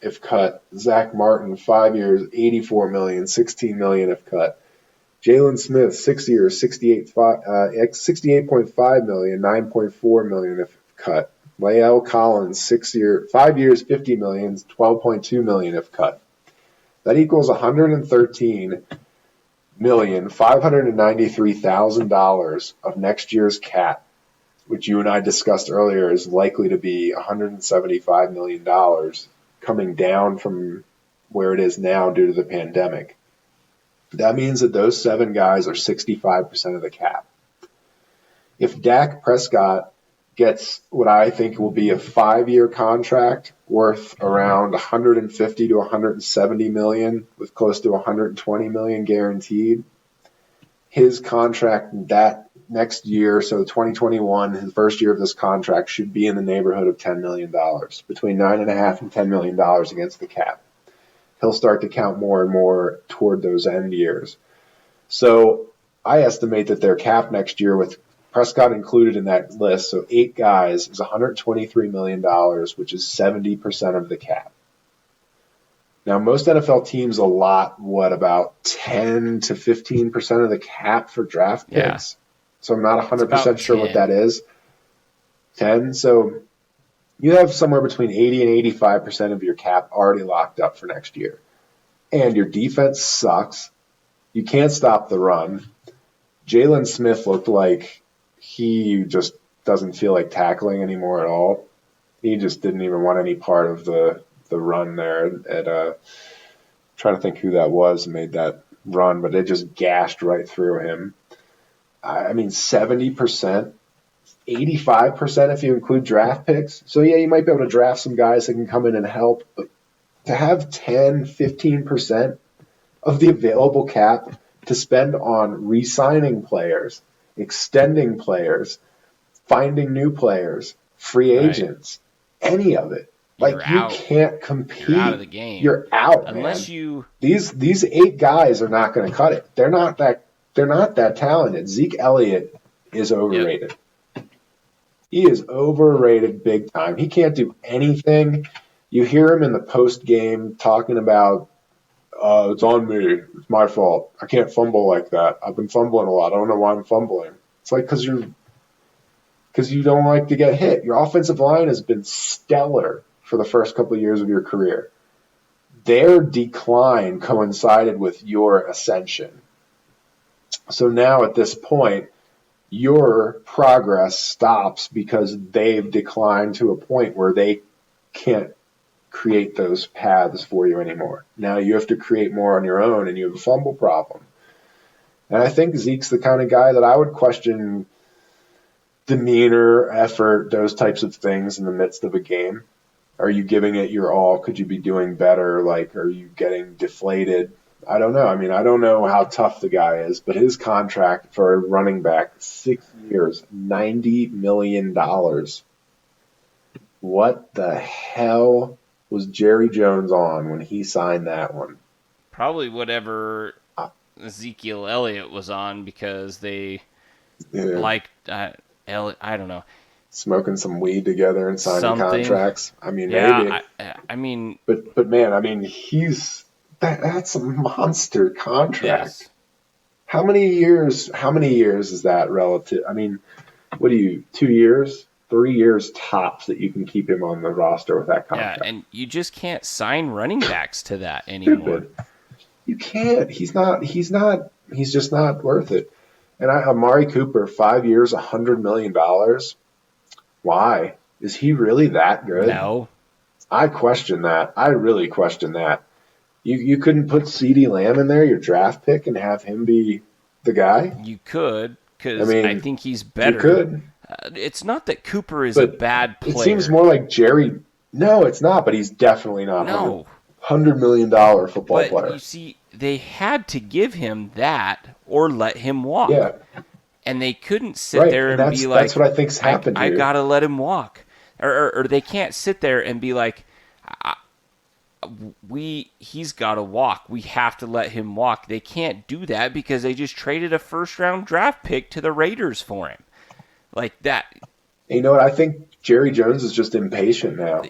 if cut. Zach Martin, 5 years, $84 million, $16 million if cut. Jalen Smith, 6 years, $68.5 million, $9.4 million if cut. Lael Collins, 5 years, $50 million, $12.2 million if cut. That equals $113,593,000 of next year's cap, which you and I discussed earlier is likely to be $175 million, coming down from where it is now due to the pandemic. That means that those 7 guys are 65% of the cap. If Dak Prescott gets what I think will be a 5-year contract worth around $150 to $170 million, with close to $120 million guaranteed, his contract that next year, so 2021, his first year of this contract, should be in the neighborhood of $10 million, between $9.5 and $10 million against the cap. He'll start to count more and more toward those end years. So I estimate that their cap next year, with Prescott included in that list, so 8 guys, is $123 million, which is 70% of the cap. Now, most NFL teams allot, about 10 to 15% of the cap for draft picks? Yeah. So I'm not 100% sure what that is. 10? So you have somewhere between 80 and 85% of your cap already locked up for next year. And your defense sucks. You can't stop the run. Jalen Smith looked like he just doesn't feel like tackling anymore at all. He just didn't even want any part of the run there. Trying to think who that was made that run, but it just gashed right through him. I mean, 70%, 85% if you include draft picks. So, yeah, you might be able to draft some guys that can come in and help. But to have 10, 15% of the available cap to spend on re-signing players, extending players, finding new players, free agents, any of it. You can't compete. You're out of the game. You're out, unless man. These 8 guys are not going to cut it. They're not that talented. Zeke Elliott is overrated. Yep. He is overrated big time. He can't do anything. You hear him in the post game talking about, it's on me. It's my fault. I can't fumble like that. I've been fumbling a lot. I don't know why I'm fumbling. It's like because you don't like to get hit. Your offensive line has been stellar for the first couple of years of your career. Their decline coincided with your ascension. So now at this point, your progress stops because they've declined to a point where they can't create those paths for you anymore. Now you have to create more on your own, and you have a fumble problem. And I think Zeke's the kind of guy that I would question demeanor, effort, those types of things in the midst of a game. Are you giving it your all? Could you be doing better? Like, are you getting deflated? I don't know. I mean, I don't know how tough the guy is, but his contract for a running back, 6 years, $90 million. What the hell was Jerry Jones on when he signed that one? Probably whatever Ezekiel Elliott was on, because they liked, I don't know. Smoking some weed together and signing contracts. I mean, yeah, maybe. I mean, but man, I mean, that's a monster contract. Yes. How many years is that relative? I mean, what do you, 2 years, 3 years tops that you can keep him on the roster with that contract? Yeah, and you just can't sign running backs to that anymore. Stupid. You can't. He's just not worth it. And Amari Cooper, 5 years, $100 million. Why? Is he really that good? No. I question that. I really question that. You couldn't put CeeDee Lamb in there, your draft pick, and have him be the guy? You could, because I think he's better. You could. It's not that Cooper is a bad player. It seems more like Jerry. No, it's not, but he's definitely not $100 million football player. You see, they had to give him that or let him walk. Yeah. And they couldn't sit there and be like, that's what I think's happened I here. got to let him walk. Or they can't sit there and be like, he's got to walk. We have to let him walk. They can't do that because they just traded a first-round draft pick to the Raiders for him. Like that. You know what? I think Jerry Jones is just impatient now.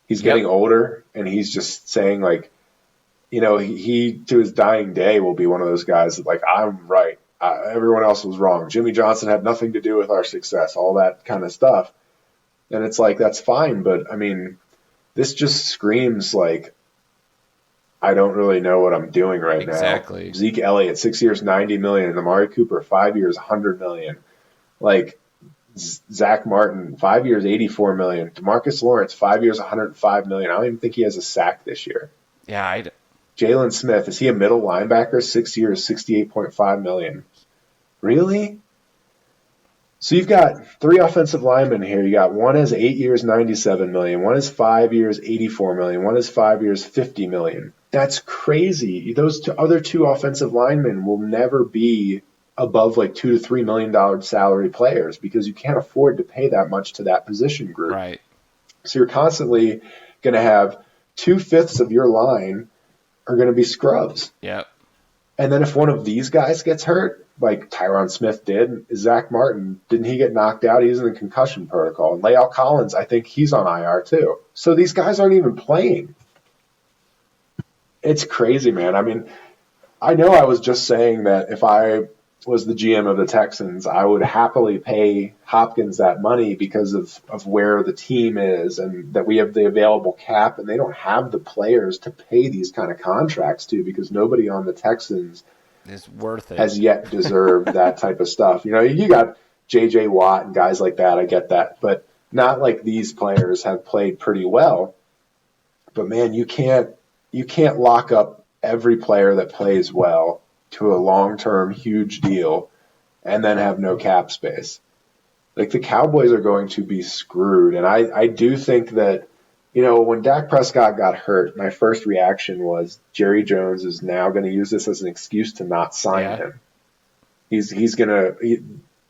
He's getting older, and he's just saying, like, you know, he to his dying day will be one of those guys that, like, I'm right. Everyone else was wrong. Jimmy Johnson had nothing to do with our success, all that kind of stuff. And it's like, that's fine, but, I mean, this just screams like, I don't really know what I'm doing right now. Exactly. Zeke Elliott, 6 years, $90 million. Amari Cooper, 5 years, $100 million. Like, Zach Martin, 5 years, $84 million. DeMarcus Lawrence, 5 years, $105 million. I don't even think he has a sack this year. Yeah, Jalen Smith, is he a middle linebacker? 6 years, $68.5 million. Really? So you've got 3 offensive linemen here. You got one is 8 years, $97 million. One is 5 years, $84 million. One is 5 years, $50 million. That's crazy. Those other 2 offensive linemen will never be above like $2 to $3 million salary players because you can't afford to pay that much to that position group. Right. So you're constantly going to have 2/5 of your line are going to be scrubs. Yep. And then if one of these guys gets hurt, like Tyron Smith did, Zach Martin, didn't he get knocked out? He's in the concussion protocol. And La'el Collins, I think he's on IR too. So these guys aren't even playing. It's crazy, man. I mean, I know I was just saying that if I was the GM of the Texans, I would happily pay Hopkins that money because of where the team is and that we have the available cap, and they don't have the players to pay these kind of contracts to because nobody on the Texans is worth it. Has yet deserved that type of stuff. You know, you got J.J. Watt and guys like that. I get that. But not like these players have played pretty well. But, man, you can't lock up every player that plays well to a long-term huge deal and then have no cap space. Like, the Cowboys are going to be screwed. And I do think that, you know, when Dak Prescott got hurt, my first reaction was Jerry Jones is now going to use this as an excuse to not sign him.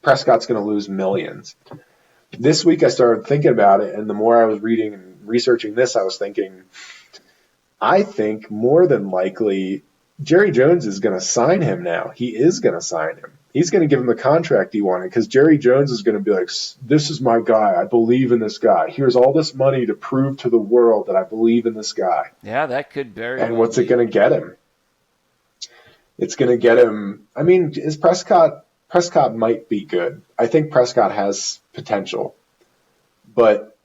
Prescott's going to lose millions. This week I started thinking about it, and the more I was reading and researching this, I was thinking, I think more than likely Jerry Jones is going to sign him now. He is going to sign him. He's going to give him the contract he wanted because Jerry Jones is going to be like, this is my guy. I believe in this guy. Here's all this money to prove to the world that I believe in this guy. Yeah, that could very And what's it going to get him? It's going to get him. I mean, is Prescott might be good. I think Prescott has potential. But,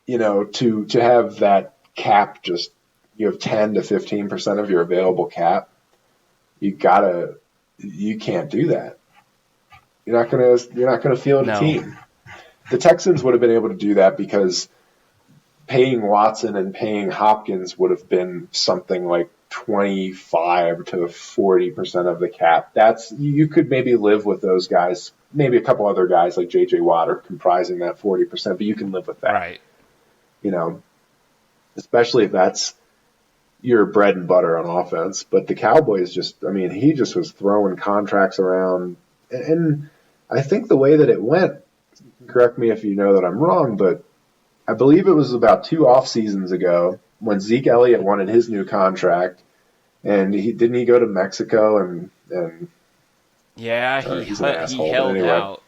you know, to have that cap just, you have 10 to 15% of your available cap, you can't do that. You're not gonna field a No. team. The Texans would have been able to do that because paying Watson and paying Hopkins would have been something like 25 to 40% of the cap. You could maybe live with those guys. Maybe a couple other guys like J.J. Watt are comprising that 40%, but you can live with that. Right. You know, especially if that's your bread and butter on offense. But the Cowboys he just was throwing contracts around. And I think the way that it went, correct me if you know that I'm wrong, but I believe it was about 2 off seasons ago when Zeke Elliott wanted his new contract, and didn't he go to Mexico and Yeah, he's an asshole. he held anyway, out.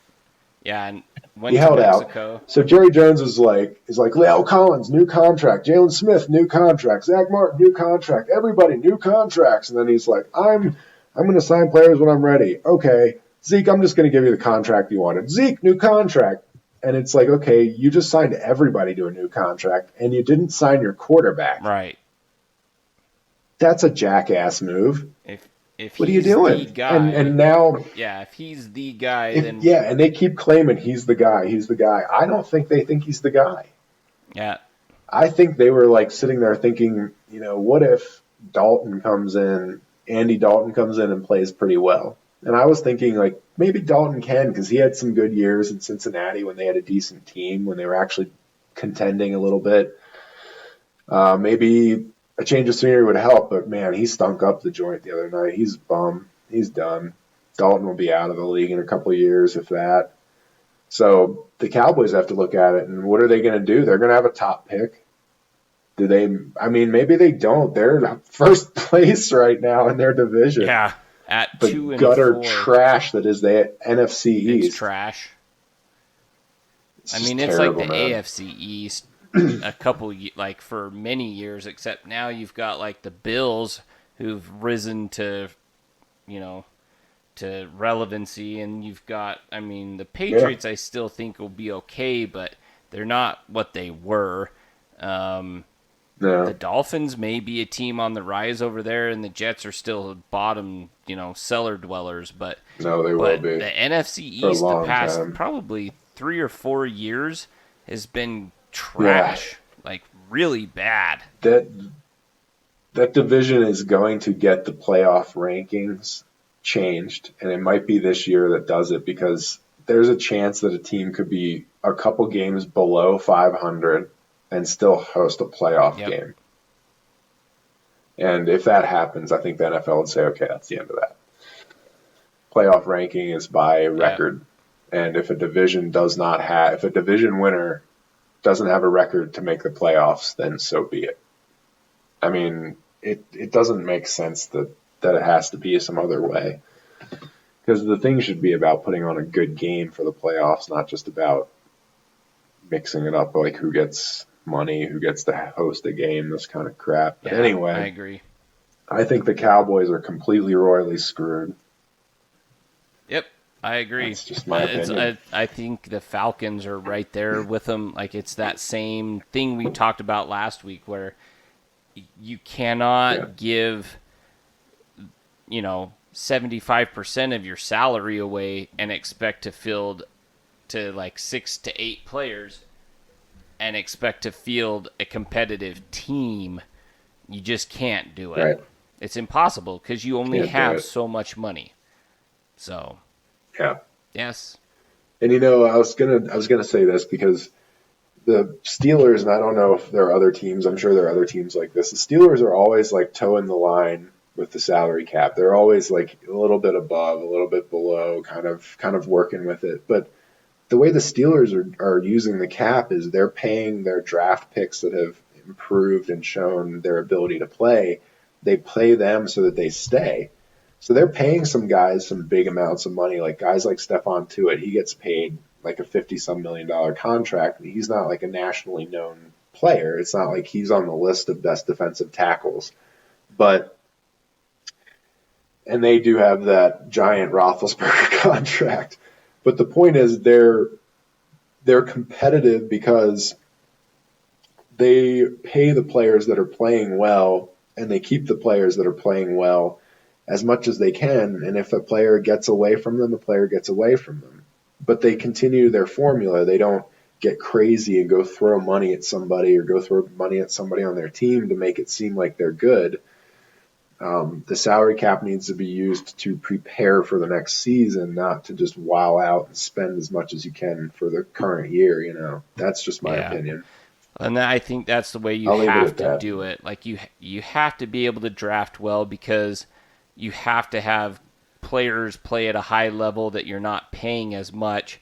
Yeah, and went he to held Mexico. out. So Jerry Jones is like La'el Collins, new contract. Jalen Smith, new contract. Zach Martin, new contract. Everybody, new contracts. And then he's like, I'm going to sign players when I'm ready. Okay, Zeke, I'm just going to give you the contract you wanted. Zeke, new contract. And it's like, okay, you just signed everybody to a new contract, and you didn't sign your quarterback. Right. That's a jackass move. If what are you doing? The guy, and now, yeah, if he's the guy, then and they keep claiming he's the guy. He's the guy. I don't think they think he's the guy. Yeah. I think they were like sitting there thinking, what if Andy Dalton comes in and plays pretty well? And I was thinking, like, maybe Dalton can, because he had some good years in Cincinnati when they had a decent team, when they were actually contending a little bit. Maybe a change of scenery would help, but, man, he stunk up the joint the other night. He's bummed. He's done. Dalton will be out of the league in a couple of years, if that. So the Cowboys have to look at it, and what are they going to do? They're going to have a top pick. Maybe they don't. They're first place right now in their division. Yeah. At the 2 and gutter 4. trash that is the NFC East. It's trash. It's it's terrible, like the man. AFC East for many years, except now you've got like the Bills who've risen to relevancy, and you've got, the Patriots I still think will be okay, but they're not what they were. No. The Dolphins may be a team on the rise over there, and the Jets are still bottom, cellar dwellers. But no, they will be. The NFC East, the past time. probably 3 or 4 years, has been trash, like really bad. That division is going to get the playoff rankings changed, and it might be this year that does it, because there's a chance that a team could be a couple games below 500 and still host a playoff game. And if that happens, I think the NFL would say, okay, that's the end of that. Playoff ranking is by record. And if a division winner doesn't have a record to make the playoffs, then so be it. It doesn't make sense that it has to be some other way. Because the thing should be about putting on a good game for the playoffs, not just about mixing it up, like who gets money, who gets to host a game, this kind of crap. But anyway, I agree. I think the Cowboys are completely royally screwed. Yep, I agree. That's just my opinion. I think the Falcons are right there with them. Like, it's that same thing we talked about last week, where you cannot give 75% of your salary away and expect to field to like 6 to 8 players and expect to field a competitive team. You just can't do it. Right. It's impossible because you only have so much money. So, yes. And I was gonna say this because the Steelers, and I don't know if there are other teams, I'm sure there are other teams like this. The Steelers are always like toeing the line with the salary cap. They're always like a little bit above, a little bit below, kind of working with it. But the way the Steelers are using the cap is they're paying their draft picks that have improved and shown their ability to play. They play them so that they stay. So they're paying some guys some big amounts of money, like guys like Stephon Tuitt. He gets paid like a $50-some million contract, and he's not like a nationally known player. It's not like he's on the list of best defensive tackles. And they do have that giant Roethlisberger contract. But the point is they're competitive because they pay the players that are playing well, and they keep the players that are playing well, as much as they can. And if a player gets away from them, the player gets away from them. But they continue their formula. They don't get crazy and go throw money at somebody or go throw money at somebody on their team to make it seem like they're good. The salary cap needs to be used to prepare for the next season, not to just wow out and spend as much as you can for the current year. You know, that's just my opinion. And I think that's the way you have to do it. Like you have to be able to draft well, because you have to have players play at a high level that you're not paying as much,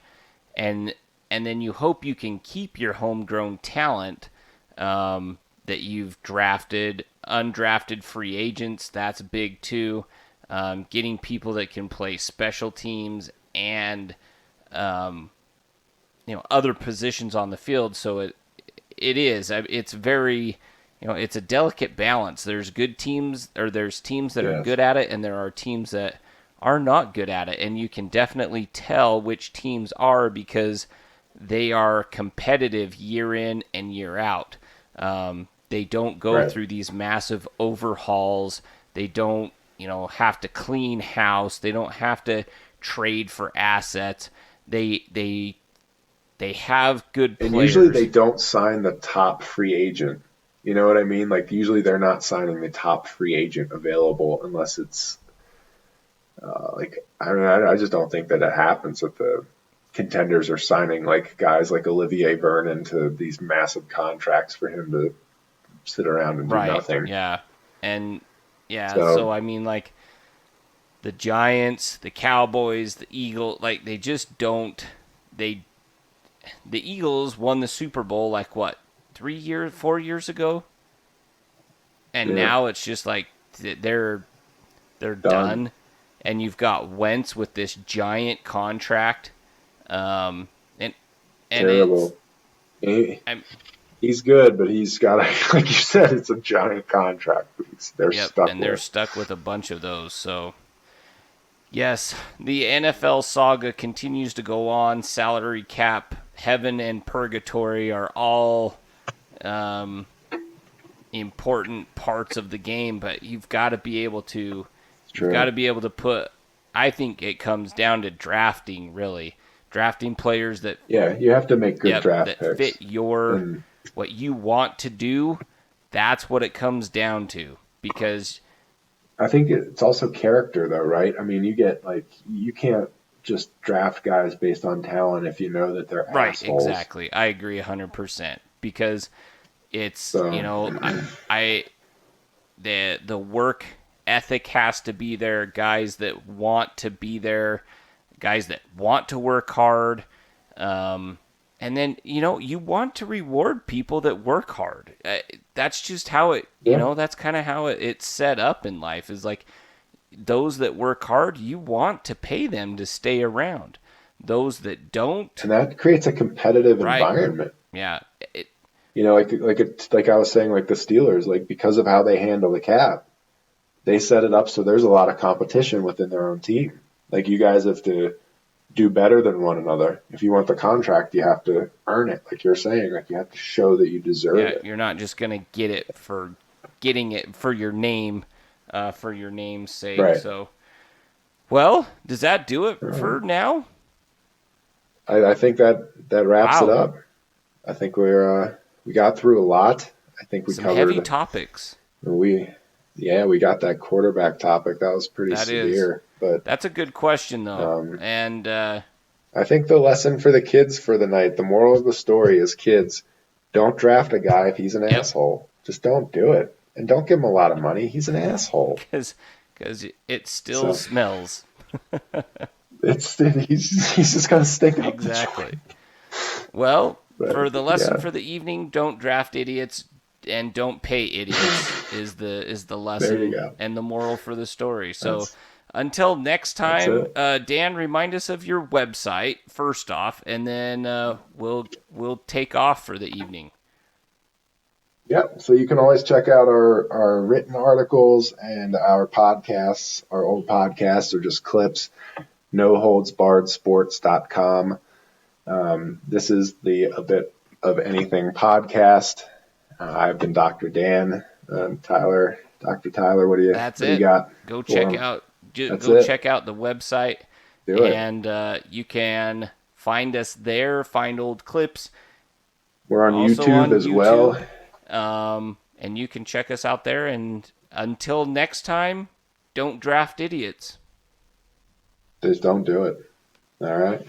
and then you hope you can keep your homegrown talent that you've drafted. Undrafted free agents, that's big too. Getting people that can play special teams and other positions on the field. So it's very, it's a delicate balance. There's good teams, or there's teams that are good at it, and there are teams that are not good at it. And you can definitely tell which teams are, because they are competitive year in and year out. They don't go through these massive overhauls. They don't, have to clean house. They don't have to trade for assets. They have good players. And usually they don't sign the top free agent. You know what I mean? Like, usually they're not signing the top free agent available unless it's I just don't think that it happens, that the contenders are signing like guys like Olivier Vernon to these massive contracts for him to sit around and do nothing. Yeah. And so I mean, like, the Giants, the Cowboys, the Eagles, like, they just don't. The Eagles won the Super Bowl like what, 4 years ago, and now it's just like they're done. And you've got Wentz with this giant contract, and terrible. He's good, but he's got, like you said, it's a giant contract. They're stuck with a bunch of those. So, yes, the NFL saga continues to go on. Salary cap, heaven and purgatory are all important parts of the game, but you've got to be able to. You've got to be able to put. I think it comes down to drafting, really. Drafting players that you have to make good draft that picks. Fit your what you want to do. That's what it comes down to, because I think it's also character, though, right? I mean, you can't just draft guys based on talent if you know that they're assholes. Exactly. I agree 100%, because it's the work ethic has to be there. Guys that want to be there, guys that want to work hard, and then you want to reward people that work hard. That's just how it. That's kind of how it's set up in life. Is like, those that work hard, you want to pay them to stay around. Those that don't, and that creates a competitive environment. Yeah. Like I was saying, like the Steelers, like, because of how they handle the cap, they set it up so there's a lot of competition within their own team. Like, you guys have to do better than one another. If you want the contract, you have to earn it. Like you're saying, like, you have to show that you deserve it. You're not just going to get it for getting it for your name, for your name's sake. Right. So, well, does that do it for now? I think that wraps it up. I think we got through a lot. I think we covered heavy topics. We got that quarterback topic. That was pretty severe. But that's a good question, though. And I think the lesson for the kids for the night, the moral of the story is, kids, don't draft a guy if he's an asshole. Just don't do it. And don't give him a lot of money. He's an asshole. Because it still smells. He's just going to stink up. Exactly. Well, for the lesson for the evening, don't draft idiots. And don't pay idiots is the lesson. There you go. And the moral for the story. So until next time, Dan, remind us of your website first off, and then we'll take off for the evening. Yep. So you can always check out our written articles and our podcasts. Our old podcasts are just clips. NoHoldsBarredSports.com. This is the A Bit of Anything podcast. I've been Dr. Dan. Tyler, Dr. Tyler, what do That's you it. got? Go for check 'em? out That's go it. check out the website, Do it. and you can find us there. Find old clips. We're on Also YouTube on as well. And you can check us out there. And until next time, don't draft idiots. Just don't do it. All right.